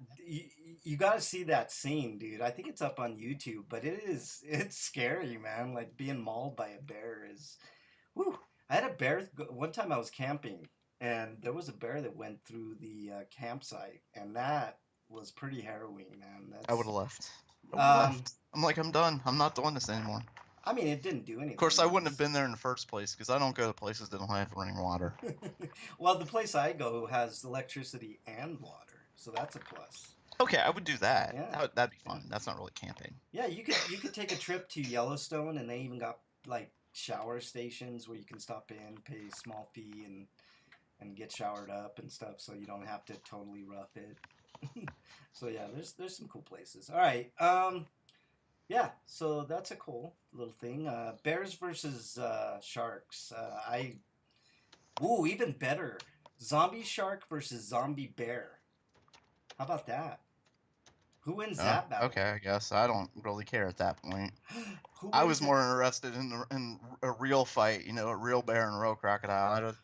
you got to see that scene, dude. I think it's up on YouTube, but it's scary, man. Like being mauled by a bear is, whew. I had a bear one time. I was camping, and there was a bear that went through the campsite, and that was pretty harrowing, man. I would That's have left. I would have um, left. I'm like, I'm done. I'm not doing this anymore. I mean, it didn't do Of course, anything. I It wouldn't have was been there in the first place because I don't go to places that don't have running water. well, the place I go has electricity and water, so that's a plus. Okay, I would do that. Yeah, That'd be yeah. fun. That's not really camping. Yeah, you could take a trip to Yellowstone, and they even got like shower stations where you can stop in, pay a small fee, and get showered up and stuff, so you don't have to totally rough it. So yeah, there's some cool places. All right, yeah, so that's a cool little thing. Bears versus sharks. Ooh, even better. Zombie shark versus zombie bear. How about that? Who wins Oh, that battle? okay, I guess I don't really care at that point. Who I wins was it? more interested in a real fight, a real bear and a real crocodile.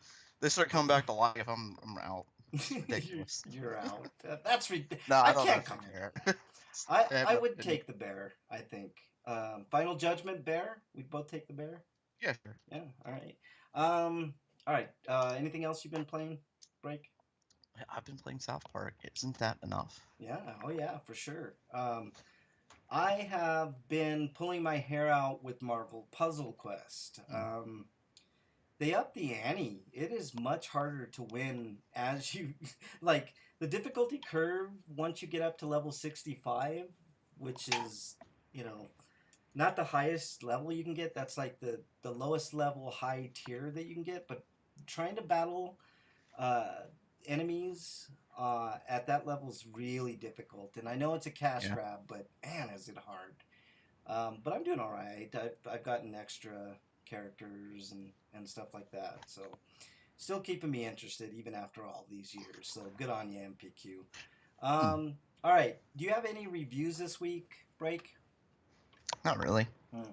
They start coming back to life. I'm out. It's you're, ridiculous. you're out. That's No, I I don't can't actually come care. in. I have I no would opinion. take the bear. I think. Final judgment, bear. We'd both take the bear. Yeah, sure. Yeah. All right. All right. Anything else you've been playing? Break. I've been playing South Park. Isn't that enough? Yeah. Oh yeah, for sure. I have been pulling my hair out with Marvel Puzzle Quest. Mm. They up the ante. It is much harder to win as you like the difficulty curve once you get up to level 65, which is, you know, not the highest level you can get. That's like the lowest level high tier that you can get, but trying to battle uh, enemies at that level is really difficult. And I know it's a cash Yeah. grab, but man, is it hard. But I'm doing all right. I've gotten extra characters and stuff like that. So still keeping me interested even after all these years. So good on you, MPQ. Mm. All right. Do you have any reviews this week, Break? Not really. Hmm.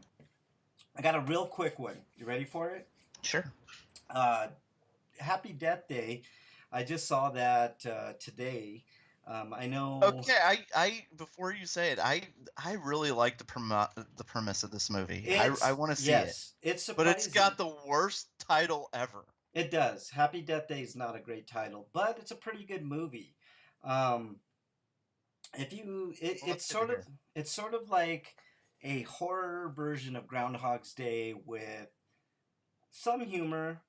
I got a real quick one. You ready for it? Sure. Uh, Happy Death Day. I just saw that today. I know Okay, I before you say it, I really like the premise of this movie. I it's want to see it, yes, it's but it's got surprising. the worst title ever. It does. Happy Death Day is not a great title, but it's a pretty good movie. Um, if you, Well, that's good to hear. it's sort of like a horror version of Groundhog's Day with some humor.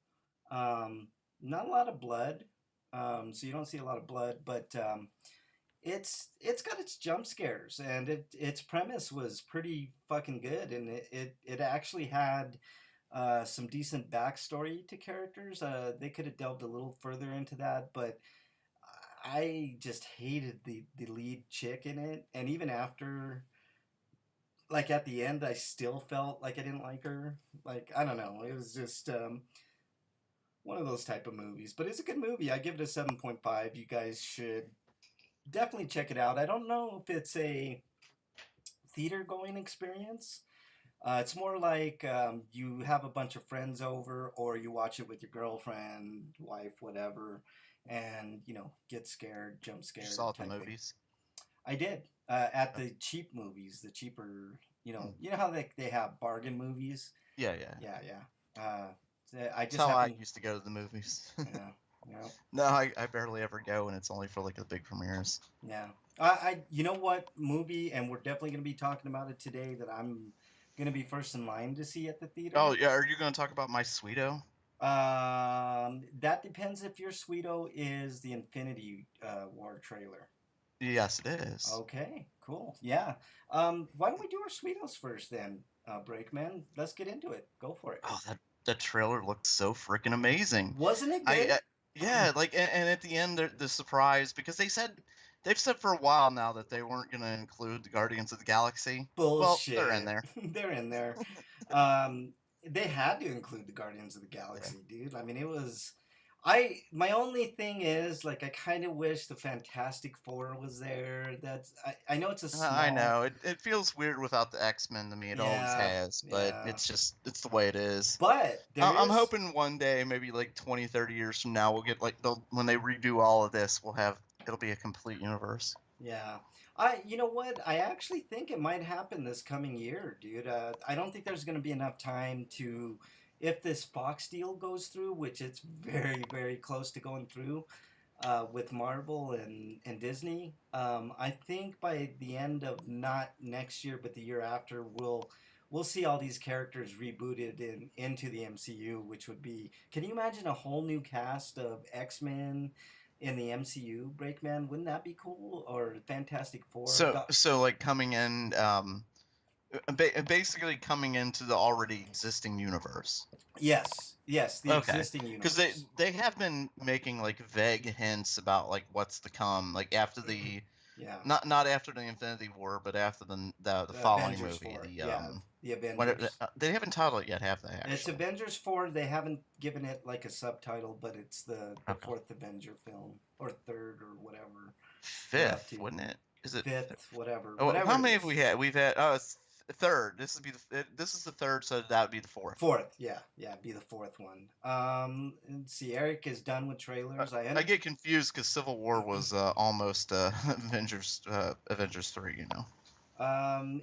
Um, Not a lot of blood, so you don't see a lot of blood, but it's got its jump scares, and its premise was pretty fucking good, and it actually had some decent backstory to characters. They could have delved a little further into that, but I just hated the lead chick in it, and even after, like at the end, I still felt like I didn't like her. Like I don't know, it was just one of those type of movies, but it's a good movie. I give it a 7.5. You guys should definitely check it out. I don't know if it's a theater going experience. It's more like you have a bunch of friends over, or you watch it with your girlfriend, wife, whatever, and get scared, jump You scared saw it at the type thing. movies. I did at Oh, the cheap movies, the cheaper. mm. You know how they have bargain movies. Yeah, yeah. Yeah, yeah. I That's just how I happened. used to go to the movies. Yeah, yeah, No, I barely ever go, and it's only for like the big premieres. yeah. You know what movie, and we're definitely going to be talking about it today, that I'm going to be first in line to see at the Oh theater. yeah, are you going to talk about My Sweeto? That depends if your Sweeto is the Infinity War trailer. Yes, it is. Okay, cool. Yeah. Why don't we do our Sweetos first then, Breakman? Let's get into it. Go for it. Oh, that trailer looked so freaking amazing. Wasn't it I good? yeah, like and at the end the surprise because they said they've said for a while now that they weren't going to include the Guardians of the Galaxy. Well, they're in Bullshit. there. They're in there. Um, they had to include the Guardians of the Yeah. Galaxy, dude. I mean, it was. My only thing is like I kind of wish the Fantastic Four was there. I know it's a I small. know it feels weird without the X-Men to me. It always Yeah, has, but yeah. it's the way it is. But there I'm is. hoping one day, maybe like 20, 30 years from now, we'll get like when they redo all of this, it'll be a complete universe. Yeah. You know what? I actually think it might happen this coming year, dude. I don't think there's going to be enough time to, if this Fox deal goes through, which it's very, very close to going through, with Marvel and Disney. I think by the end of not next year, but the year after, we'll see all these characters rebooted into the MCU, which would be. Can you imagine a whole new cast of X-Men in the MCU? Breakman, wouldn't that be cool? Or Fantastic Four? So like coming in, basically coming into the already existing universe. Yes, yes, the Okay, existing because universe. they have been making like vague hints about like what's to come, like after the Yeah, not after the Infinity War, but after the the following Avengers movie, Four. the Yeah, the what Avengers. they haven't titled it yet, have they It's actually? Avengers 4. They haven't given it like a subtitle, but it's the Okay, fourth Avenger film or third or whatever they're up fifth, to. wouldn't it? Is it Fifth, whatever, Oh, whatever how it many have is. we had? We've had it's third. This is the third, so that would be the fourth. Fourth, yeah, yeah, be the fourth one. Let's see. Eric is done with trailers. I get confused because Civil War was almost Avengers 3. You know.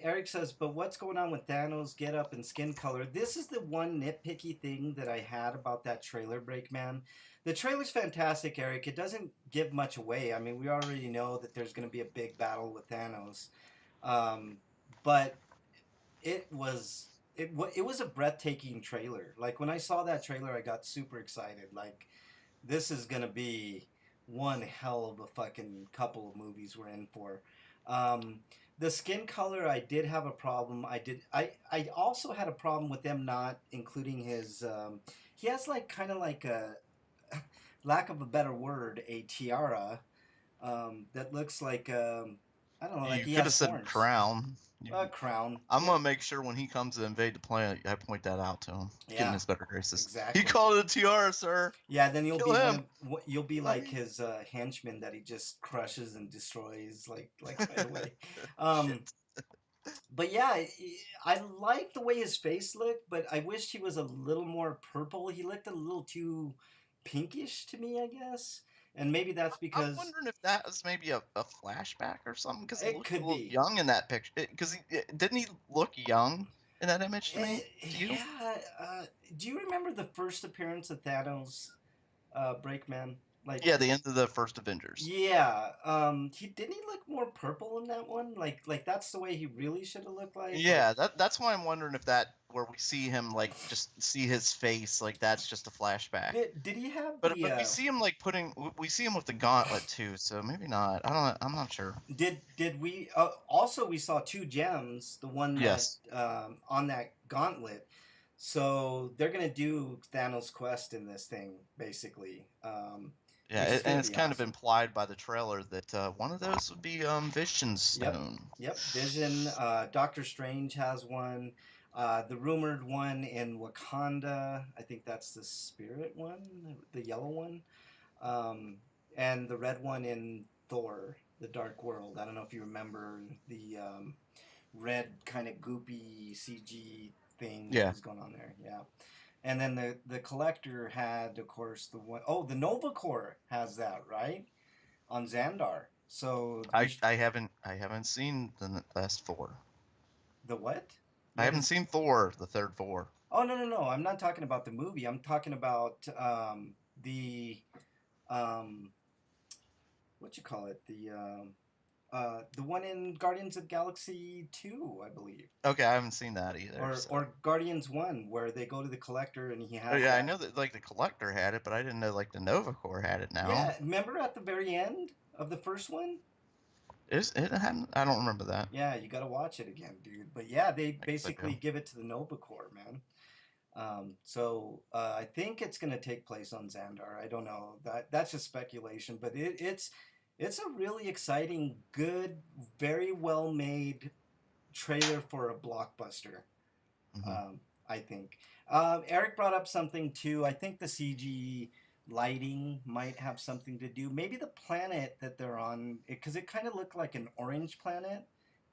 Eric says, but what's going on with Thanos' get up and skin color? This is the one nitpicky thing that I had about that trailer break, man. The trailer's fantastic, Eric. It doesn't give much away. I mean, we already know that there's going to be a big battle with Thanos. Um, but it was it was a breathtaking trailer. Like when I saw that trailer, I got super excited. Like this is gonna be one hell of a fucking couple of movies we're in for. Um, the skin color, I did have a problem. I also had a problem with them not including his. He has like kind of like a lack of a better word, a tiara that looks like I don't know, like You he could have has said horns. crown. A crown. I'm Yeah, gonna make sure when he comes to invade the planet, I point that out to him. Get in yeah, his better graces. He exactly. called it a tiara, sir. Yeah, then Kill him. you'll be like his henchman that he just crushes and destroys like right away. Um, Shit. but yeah, I like the way his face looked, but I wished he was a little more purple. He looked a little too pinkish to me, I guess, and maybe that's I'm because wondering if that was maybe a flashback or something because he it looked a could little be. young in that picture. Because didn't he look young in that image to me? To you? Yeah. Do you remember the first appearance of Thanos, Breakman? Like Yeah, the end of the first Avengers. yeah, he didn't he look more purple in that one? Like that's the way he really should have looked like. Yeah, that's why I'm wondering if that where we see him like just see his face like that's just a flashback. Did he have But we see him like we see him with the gauntlet too, so maybe not. I'm not sure. did we also we saw two gems, the one that Yes. on that gauntlet. So they're gonna do Thanos' quest in this thing basically, Yeah, which is and gonna it's be kind of awesome. implied by the trailer that one of those would be Vision's Yep, stone. yep. Vision, Doctor Strange has one. The rumored one in Wakanda, I think that's the spirit one, the yellow one. Um, and the red one in Thor, the Dark World. I don't know if you remember the red kind of goopy CG thing that Yeah. was going on there. Yeah. And then the collector had, of course, the one oh the Nova Corps has that, right? On Xandar. So I haven't seen the last Thor. the what? You I haven't haven't. seen Thor, the third Thor. Oh no no no! I'm not talking about the movie. I'm talking about the um, what you call it, the one in Guardians of Galaxy 2, I believe, Okay, I haven't seen that either. So. or Guardians 1, where they go to the collector and he Oh has yeah, I that. know that like the Collector had it, but I didn't know like the Nova Corps had it now. Yeah, remember at the very end of the first one? Is it hadn't? I don't remember that. Yeah, you got to watch it again, dude. But yeah, they I guess I basically do. give it to the Nova Corps, man. So I think it's going to take place on Xandar. I don't know. That's just speculation, but it's It's a really exciting, good, very well made trailer for a blockbuster. Hmm. Um, I think. Eric brought up something too. I think the CG lighting might have something to do. Maybe the planet that they're on, because it kind of looked like an orange planet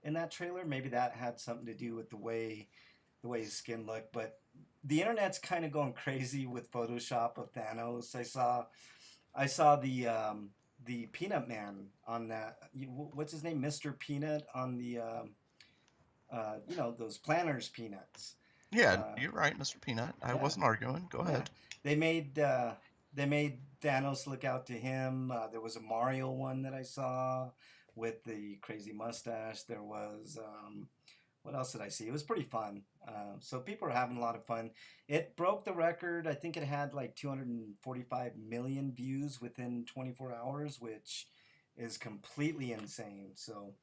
in that trailer. Maybe that had something to do with the way his skin looked. But the internet's kind of going crazy with Photoshop of Thanos. I saw the Peanut Man on that. What's his name, Mister Peanut, on the those planners peanuts. Yeah, Uh, you're right, Mr. Peanut. I yeah, wasn't arguing. Go yeah. ahead. They made uh, they made Thanos look out to him. There was a Mario one that I saw with the crazy mustache. There was what else did I see? It was pretty fun. So people are having a lot of fun. It broke the record. I think it had like 245 million views within 24 hours, which is completely insane. So,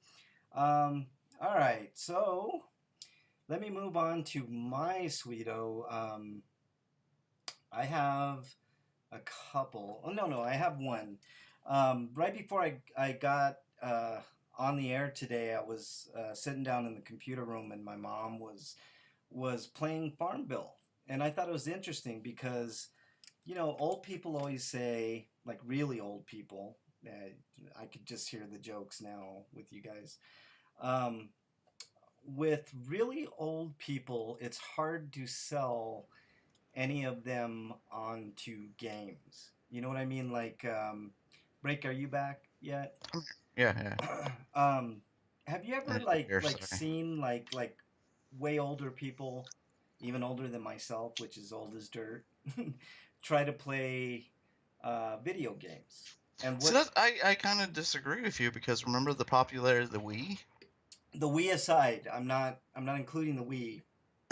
all right. So let me move on to my sweeto. I have a couple. Oh no, no, I have one. Right before I got on the air today, I was sitting down in the computer room, and my mom was playing Farmville, and I thought it was interesting because old people always say, like really old people. I could just hear the jokes now with you guys. Um, with really old people, it's hard to sell any of them onto games. You know what I mean? Like, Break, are you back yet? Yeah, yeah. um, have you I ever didn't like hear, like sorry. seen like way older people, even older than myself, which is old as dirt, try to play video games? And So what I kind of disagree with you because remember the popularity of the Wii? the Wii aside, I'm not including the Wii.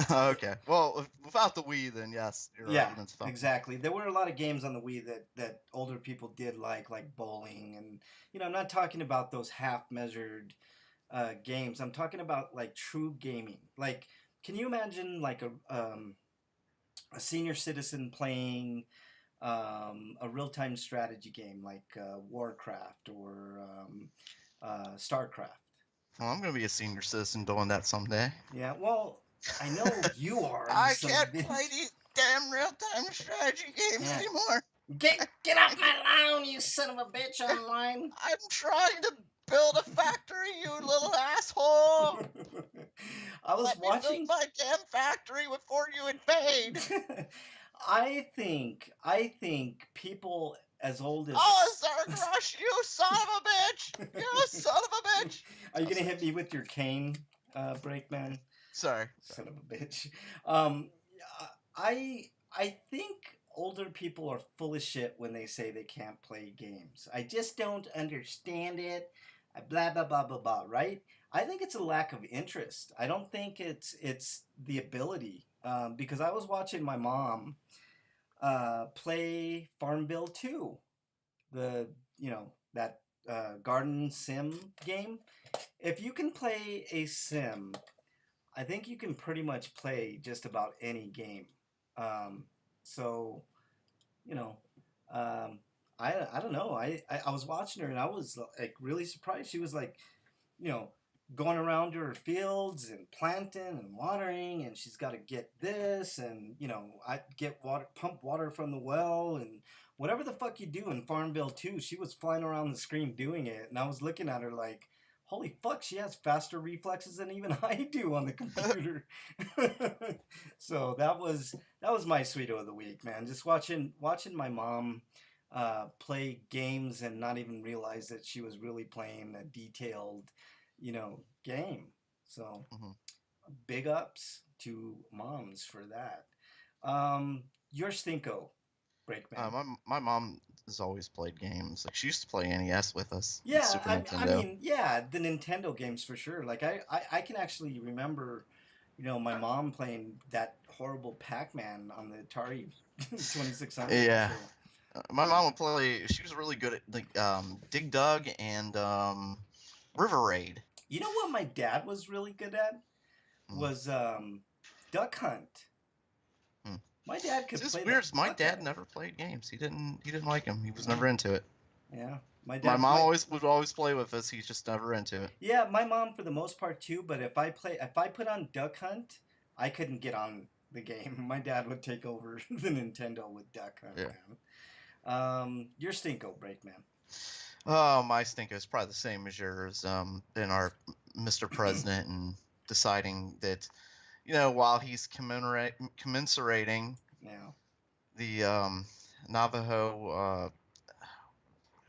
Okay. Well, without the Wii, then yes, your Yeah, argument's valid. exactly. There were a lot of games on the Wii that older people did like bowling, and I'm not talking about those half measured games. I'm talking about like true gaming. Like, can you imagine like a senior citizen playing a real time strategy game like Warcraft or Starcraft? Well, I'm gonna be a senior citizen doing that someday. Yeah, well, I know you are, you I son of a can't play bitch. these damn real-time strategy games Yeah. anymore. Get off my lawn, you son of a bitch, online. I'm trying to build a factory, you little asshole. I was Let me build watching. my damn factory before you invade. I think people as old as. Oh, Zargrosh, you son of a bitch! You son of a bitch! Are you gonna hit me with your cane, Breakman? Sorry. Son of a bitch. Um, I think older people are full of shit when they say they can't play games. I just don't understand it. Blah blah blah blah blah. Right? I think it's a lack of interest. I don't think it's the ability. Because I was watching my mom play Farmville 2, the that garden sim game. If you can play a sim, I think you can pretty much play just about any game. Um, so you know, um, I don't know. I was watching her and I was like really surprised. She was like, you know, going around her fields and planting and watering, and she's got to get this, and I get water, pump water from the well, and whatever the fuck you do in Farmville 2, she was flying around the screen doing it, and I was looking at her like, holy fuck, she has faster reflexes than even I do on the computer. So that was my sweeto of the week, man. Just watching my mom play games and not even realize that she was really playing a detailed, game. So Mhm. big ups to moms for that. Your Stinko, Breakman. My mom has always played games. Like she used to play NES with us, and Yeah, Super I Nintendo. mean, yeah, the Nintendo games for sure. Like I can actually remember, my mom playing that horrible Pac-Man on the Atari 2600. Yeah. So, My mom would play. She was really good at like Dig Dug and River Raid. what my dad was really good at Mm. was Duck Hunt. My dad It's could just play the weird. My fuck out dad of it. never played games. He didn't. He didn't like them. He was never into it. Yeah, My mom always would always play with us. He's just never into it. yeah, my mom for the most part too. But if I put on Duck Hunt, I couldn't get on the game. My dad would take over the Nintendo with Duck Hunt, Yeah. man. Your Stinko break, man. Oh, my stink is probably the same as yours. In our Mr. President and deciding that, while he's commensurating Yeah. the Navajo,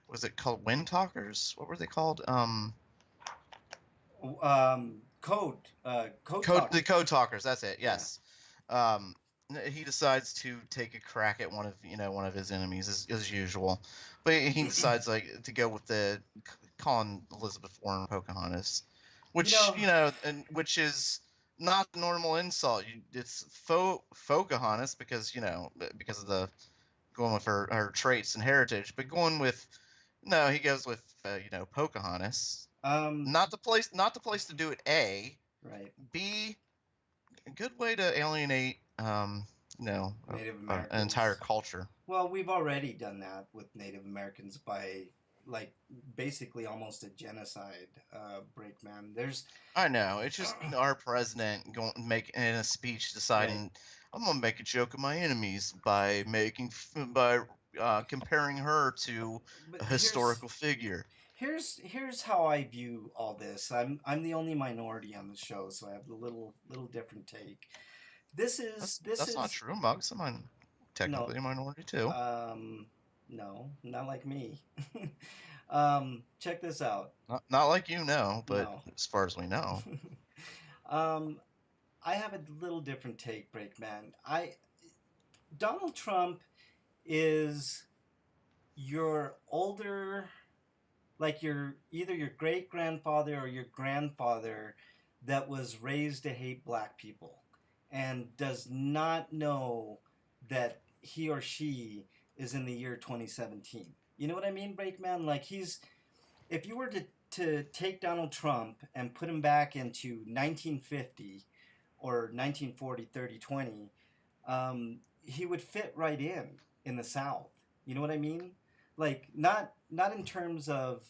was it called Wind Talkers? What were they called? Code The talkers. Code Talkers. That's it. Yeah. Yes. Um, he decides to take a crack at one of his enemies as usual, but he decides like to go with the calling Elizabeth Warren Pocahontas, You which know, and which is not the normal insult. It's Pocahontas because because of the going with her traits and heritage, but going with no, he goes with Pocahontas. um, Not the place to do it. A, right. B, a good way to alienate Native an entire Americans. culture. Well, we've already done that with Native Americans by like basically almost a genocide break, man. There's I know it's just our president going make in a speech right. deciding I'm gonna make a joke of my enemies by comparing her to But a historical figure. here's how I view all this. I'm the only minority on the show, so I have a little different take. This That's not is true. Mugs, I'm no technically a minority too. um no, not like me. Check this out. Not like you know, but No. as far as we know. um I have a little different take, Breakman. I Donald Trump is your older, like your either your great grandfather or your grandfather that was raised to hate black people and does not know that he or she is in the year 2017. You know what I mean, Breakman? Like he's if you were to take Donald Trump and put him back into 1950 or 1940, 30, 20, he would fit right in the South. You know what I mean? Like not in terms of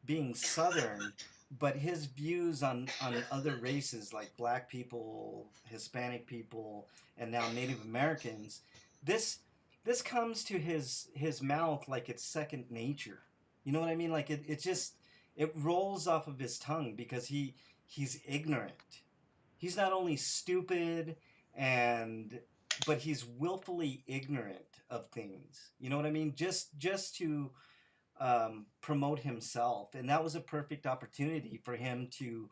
being Southern, but his views on other races like black people, Hispanic people, and now Native Americans. This this comes to his mouth like it's second nature. You know what I mean? Like it just it rolls off of his tongue because he's ignorant. He's not only stupid and but he's willfully ignorant of things. You know what I mean? Just to promote himself, and that was a perfect opportunity for him to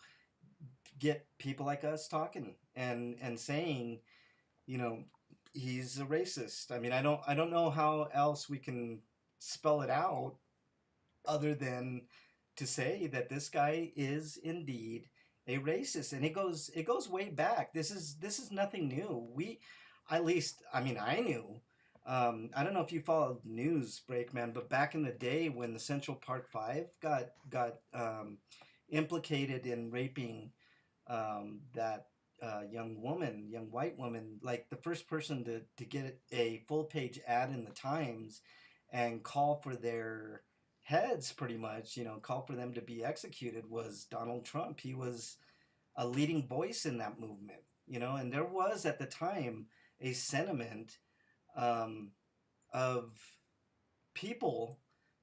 get people like us talking and saying, you know, he's a racist. I mean, I don't know how else we can spell it out other than to say that this guy is indeed a racist, and it goes way back. This is nothing new. We, at least, I mean, I knew. I don't know if you followed news, Breakman, but back in the day when the Central Park Five got implicated in raping that young white woman, like the first person to get a full page ad in the Times and call for their heads, pretty much, you know, call for them to be executed was Donald Trump. He was a leading voice in that movement, you know, and there was at the time a sentiment um, of people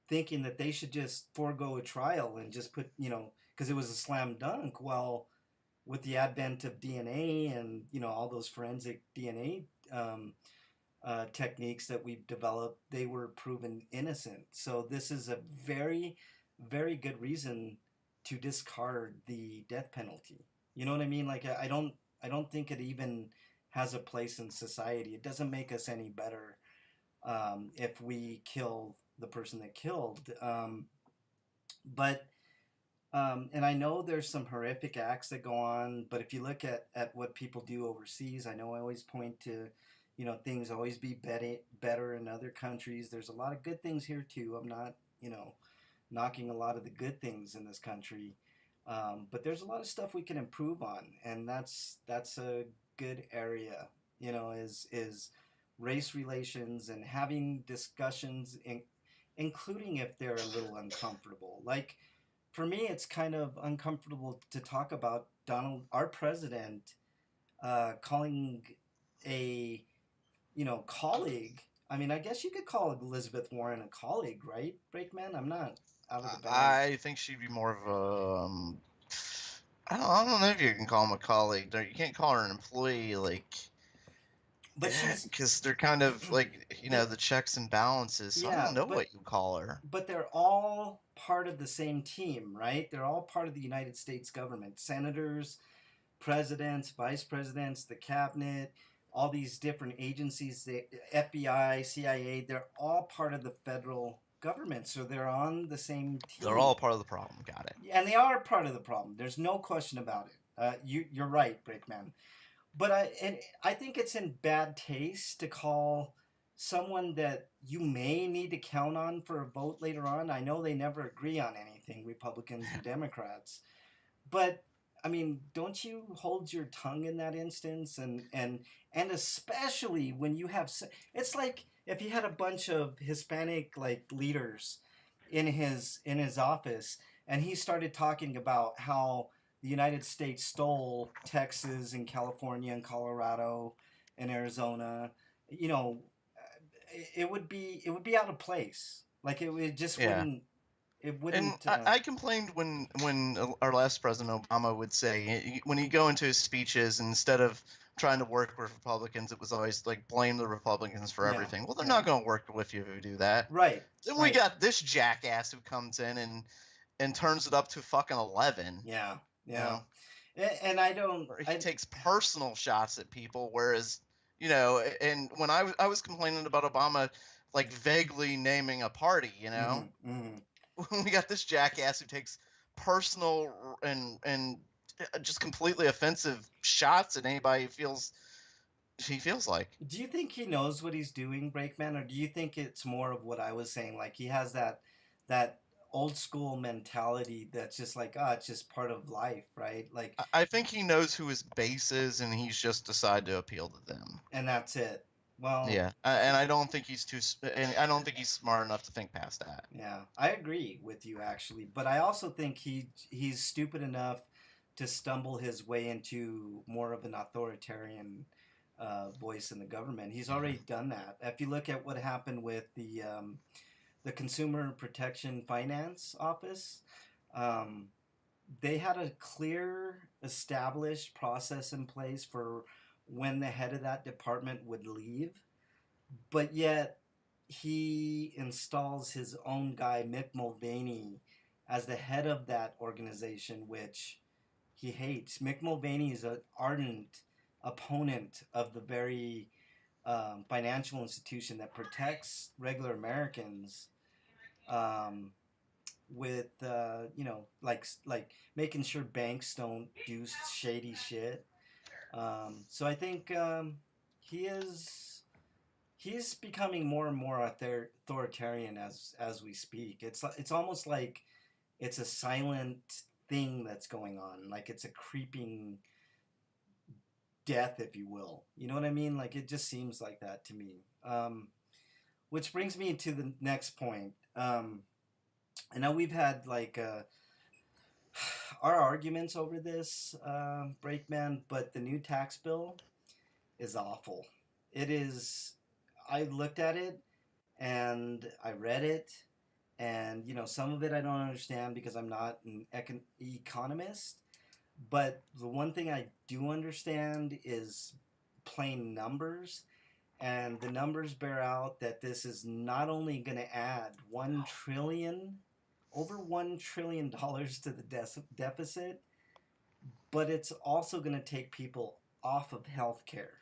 thinking that they should just forego a trial and just put, you know, because it was a slam dunk. Well, with the advent of DNA and you know all those forensic DNA techniques that we've developed, they were proven innocent. So this is a very good reason to discard the death penalty. You know what I mean? Like I don't think it even has a place in society. It doesn't make us any better if we kill the person that killed. But and I know there's some horrific acts that go on, but if you look at what people do overseas, I know I always point to, you know, things always be better in other countries. There's a lot of good things here too. I'm not, you know, knocking a lot of the good things in this country, but there's a lot of stuff we can improve on, and that's a good area. You know, is race relations and having discussions including if they're a little uncomfortable. Like for me, it's kind of uncomfortable to talk about Donald, our president, calling a colleague. I mean, I guess you could call Elizabeth Warren a colleague, right, Brakeman? I'm not out of the bag. I think she'd be more of a. I don't know if you can call him a colleague. You can't call her an employee, like, But she's because they're kind of like, the the checks and balances. So I yeah, don't know what you call her. but they're all part of the same team, right? They're all part of the United States government. Senators, presidents, vice presidents, the cabinet, all these different agencies, the FBI, CIA, they're all part of the federal government. So they're on the same They're team. all part of the problem. Got it. And they are part of the problem. There's no question about it. You're right, Brakeman. But I think it's in bad taste to call someone that you may need to count on for a vote later on. I know they never agree on anything, Republicans and Democrats, but I mean, don't you hold your tongue in that instance? And especially when you have, it's like if he had a bunch of Hispanic like leaders in his office, and he started talking about how the United States stole Texas and California and Colorado and Arizona. You know, it would be out of place. Like it just Yeah. wouldn't. It And wouldn't. I complained when our last president Obama would say, when he'd go into his speeches, instead of trying to work with Republicans, it was always like blame the Republicans for Yeah, everything. Well, they're yeah. not going to work with you if you do that. Right, Then we right. got this jackass who comes in and turns it up to fucking 11. Yeah, You yeah. know, And I don't. or he I. takes personal shots at people, whereas and when I was complaining about Obama, like vaguely naming a party, Mhm, mhm. we got this jackass who takes personal and just completely offensive shots at anybody he feels like. Do you think he knows what he's doing, Brakeman, or do you think it's more of what I was saying? Like he has that old school mentality that's just like, it's just part of life, right? Like, I think he knows who his base is, and he's just decided to appeal to them. and that's it. Well, Yeah, and I don't think and I don't think he's smart enough to think past that. yeah, I agree with you actually, but I also think he's stupid enough to stumble his way into more of an authoritarian voice in the government. He's Yeah. already done that. If you look at what happened with the Consumer Protection Finance Office, um, they had a clear, established process in place for when the head of that department would leave, but yet he installs his own guy, Mick Mulvaney, as the head of that organization, which he hates. Mick Mulvaney is an ardent opponent of the very financial institution that protects regular Americans, um, with like making sure banks don't do shady shit. So I think he is he's becoming more and more authoritarian as we speak. It's almost like it's a silent thing that's going on. Like it's a creeping death, if you will. You know what I mean? Like it just seems like that to me. Which brings me to the next point. I know we've had like our arguments over this, Breakman, but the new tax bill is awful. It is. I looked at it and I read it, and some of it I don't understand because I'm not an economist. But the one thing I do understand is plain numbers, and the numbers bear out that this is not only going to add over $1 trillion to the deficit, but it's also going to take people off of health care.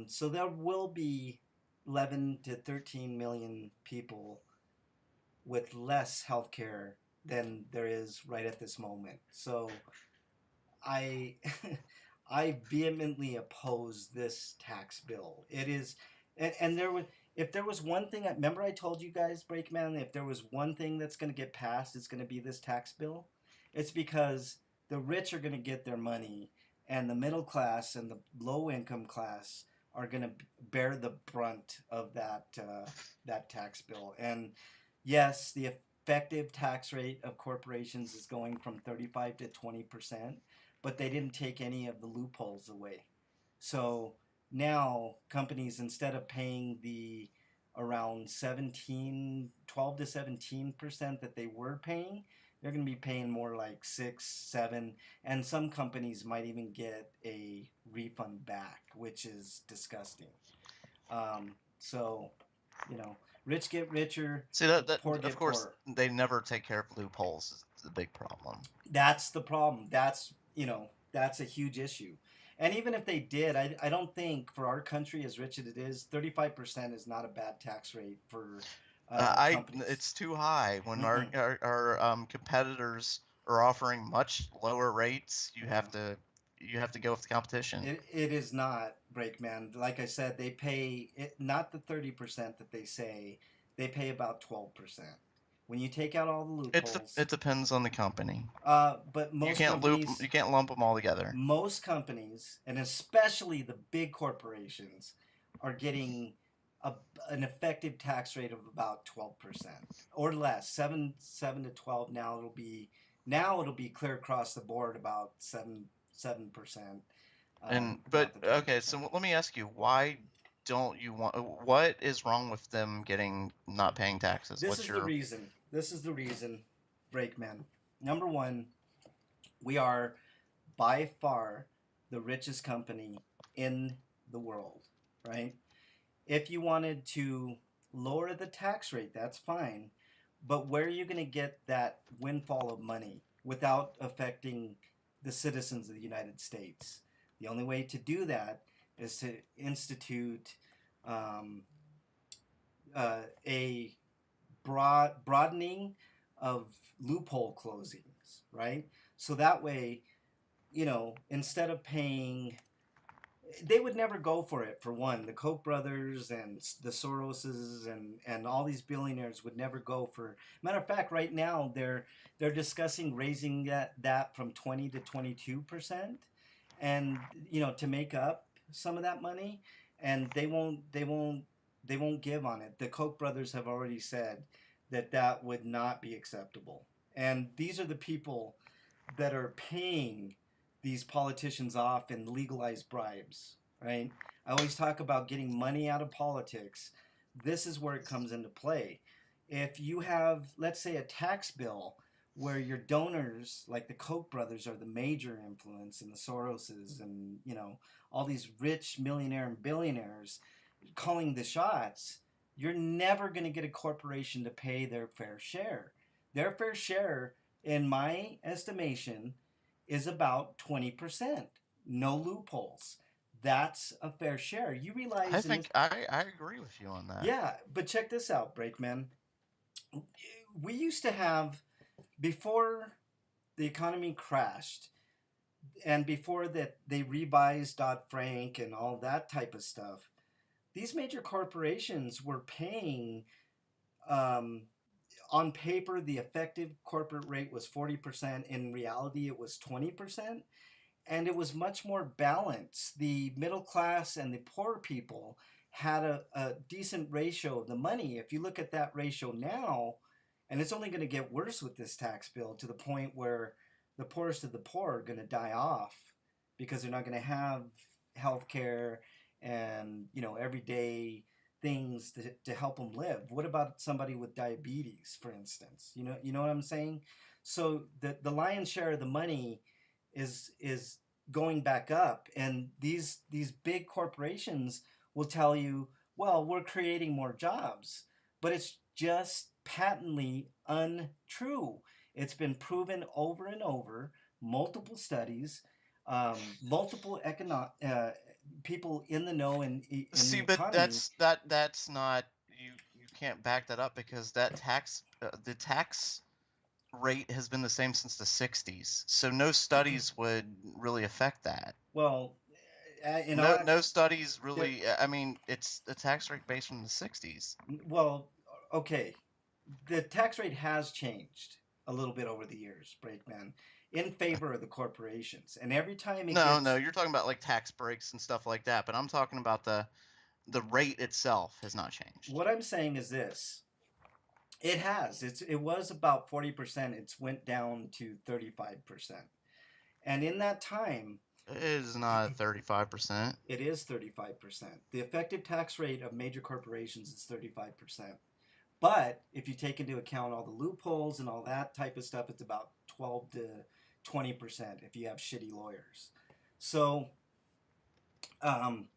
So there will be 11 to 13 million people with less health care than there is right at this moment. So I I vehemently oppose this tax bill. It is, and there was if there was one thing. Remember, I told you guys, Breakman, if there was one thing that's going to get passed, it's going to be this tax bill. It's because the rich are going to get their money, and the middle class and the low income class are going to bear the brunt of that tax bill. And yes, the effective tax rate of corporations is going from 35 to 20%, but they didn't take any of the loopholes away. So now companies, instead of paying the around 12 to 17% that they were paying, they're going to be paying more like 6, 7, and some companies might even get a refund back, which is disgusting. So, you know, rich get richer, See that poor of get course poorer. they never take care of loopholes. Is the big problem. That's the problem. That's a huge issue. And even if they did, I don't think for our country, as rich as it is, 35% is not a bad tax rate for companies. It's too high when Mm-mm. our competitors are offering much lower rates. Yeah. You have to go with the competition. It is not, Breakman. Like I said, they pay it not the 30% that they say, they pay about 12%. When you take out all the loopholes, It depends on the company. but You can't lump them all together. most companies, and especially the big corporations, are getting a, an effective tax rate of about 12% or less, 7 to 12. Now it'll be clear across the board about 7%. And but Not the okay, 20%. so let me ask you, why don't you want? What is wrong with them getting not paying taxes? This What's is the your reason. This is the reason, Breakman. Number one, we are by far the richest company in the world, right? If you wanted to lower the tax rate, that's fine. But where are you going to get that windfall of money without affecting the citizens of the United States? The only way to do that is to institute um, a broadening of loophole closings, right? So that way, instead of paying, they would never go for it. For one, the Koch brothers and the Soroses and all these billionaires would never go for. Matter of fact, right now they're discussing raising that from 20 to 22%, and to make up some of that money, and they won't give on it. The Koch brothers have already said that that would not be acceptable, and these are the people that are paying these politicians off in legalized bribes, right? I always talk about getting money out of politics. This is where it comes into play. If you have, let's say, a tax bill where your donors, like the Koch brothers, are the major influence, and the Soroses, and all these rich millionaire and billionaires calling the shots, you're never going to get a corporation to pay their fair share. Their fair share, in my estimation, is about 20%. No loopholes. That's a fair share. You I realize in this. think I agree with you on that. Yeah, but check this out, Breakman. We used to have, before the economy crashed, and before that they revised Dodd-Frank and all that type of stuff, these major corporations were paying, um, on paper, the effective corporate rate was 40%. In reality, it was 20%. And it was much more balanced. The middle class and the poor people had a decent ratio of the money. If you look at that ratio now, and it's only going to get worse with this tax bill, to the point where the poorest of the poor are going to die off because they're not going to have health care and everyday things to help them live. What about somebody with diabetes, for instance? You know what I'm saying? So the lion's share of the money is going back up, and these big corporations will tell you, well, we're creating more jobs, but it's just patently untrue. It's been proven over and over, multiple studies, multiple people in the know in the See, but economy. that's not you can't back that up because the tax rate has been the same since the 60s. So no studies would really affect that. Well, No studies there, really. I mean, it's a tax rate based from the 60s. well, okay, the tax rate has changed a little bit over the years, Breakman. in favor of the corporations. And every time it No, no, gets, you're talking about like tax breaks and stuff like that, but I'm talking about the rate itself has not changed. what I'm saying is this. It was about 40%. It's went down to 35%. And in that time, It is not 35%. it is 35%. The effective tax rate of major corporations is 35%. But if you take into account all the loopholes and all that type of stuff, it's about 12 to 20% if you have shitty lawyers. So, um,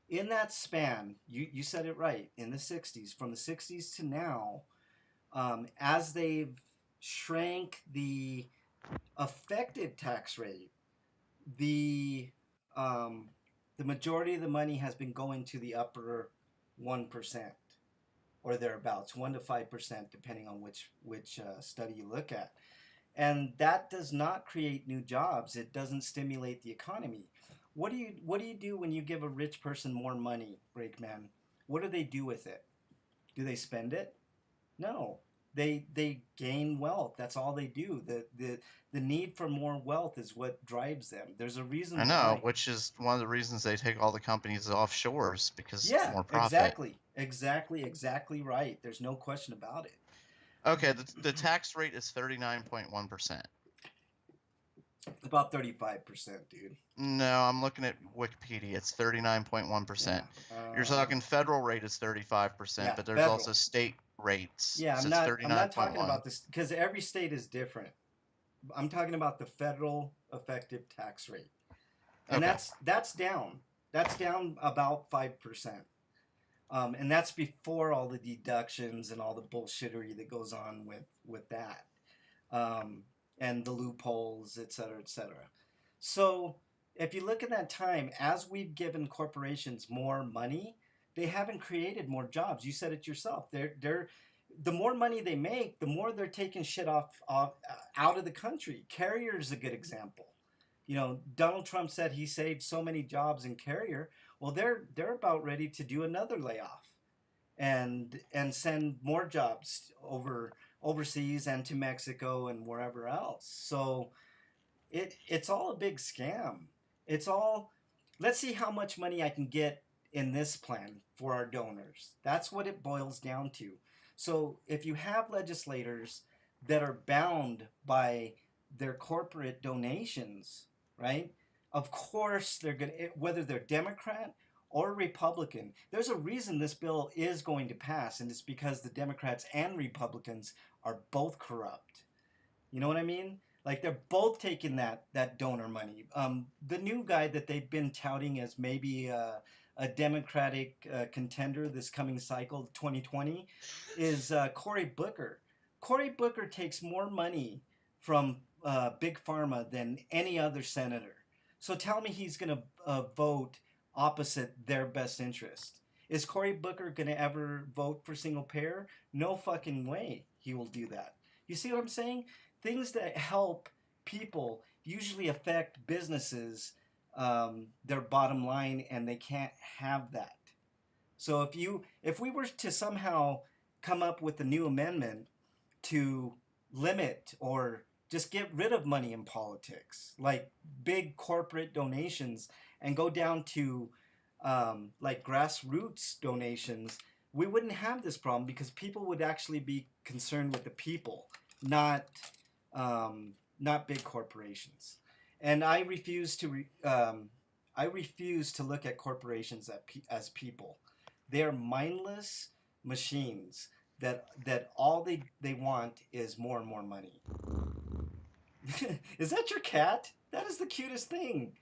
in that span, you said it right, in the 60s, from the 60s to now, as they've shrank the effective tax rate, the um, the majority of the money has been going to the upper 1% or thereabouts, 1 to 5%, depending on which study you look at. And that does not create new jobs. It doesn't stimulate the economy. What do you do when you give a rich person more money, Breakman? What do they do with it? Do they spend it? No. They gain wealth. That's all they do. The need for more wealth is what drives them. There's a I reason know, why. which is one of the reasons they take all the companies offshores because Yeah, more profit. exactly right. There's no question about it. Okay, the tax rate is 39.1%. About 35%, dude. No, I'm looking at Wikipedia. It's 39.1%. Yeah. You're talking federal rate is 35%, Yeah, but there's also federal. state rates. Yeah, So I'm it's not talking 39.1. about this because every state is different. I'm talking about the federal effective tax rate. And Okay. that's down. That's down about 5%. And that's before all the deductions and all the bullshittery that goes on with that, and the loopholes, et cetera, et cetera. So if you look at that time, as we've given corporations more money, they haven't created more jobs. You said it yourself. They're the more money they make, the more they're taking shit off out of the country. Carrier is a good example. Donald Trump said he saved so many jobs in Carrier. Well, they're about ready to do another layoff and send more jobs overseas and to Mexico and wherever else. So it's all a big scam. It's all, let's see how much money I can get in this plan for our donors. That's what it boils down to. So if you have legislators that are bound by their corporate donations, right? Of course they're going to, whether they're Democrat or Republican, there's a reason this bill is going to pass, and it's because the Democrats and Republicans are both corrupt. You know what I mean? Like they're both taking that donor money. The new guy that they've been touting as maybe a Democratic contender this coming cycle, 2020, is Cory Booker. Cory Booker takes more money from Big Pharma than any other senator. So tell me he's going to vote opposite their best interest. Is Cory Booker going to ever vote for single payer? No fucking way he will do that. You see what I'm saying? Things that help people usually affect businesses, their bottom line, and they can't have that. So if we were to somehow come up with a new amendment to limit or just get rid of money in politics, like big corporate donations, and go down to like grassroots donations, we wouldn't have this problem because people would actually be concerned with the people, not not big corporations. And I refuse to look at corporations as people. They are mindless machines that all they want is more and more money. Is that your cat? That is the cutest thing.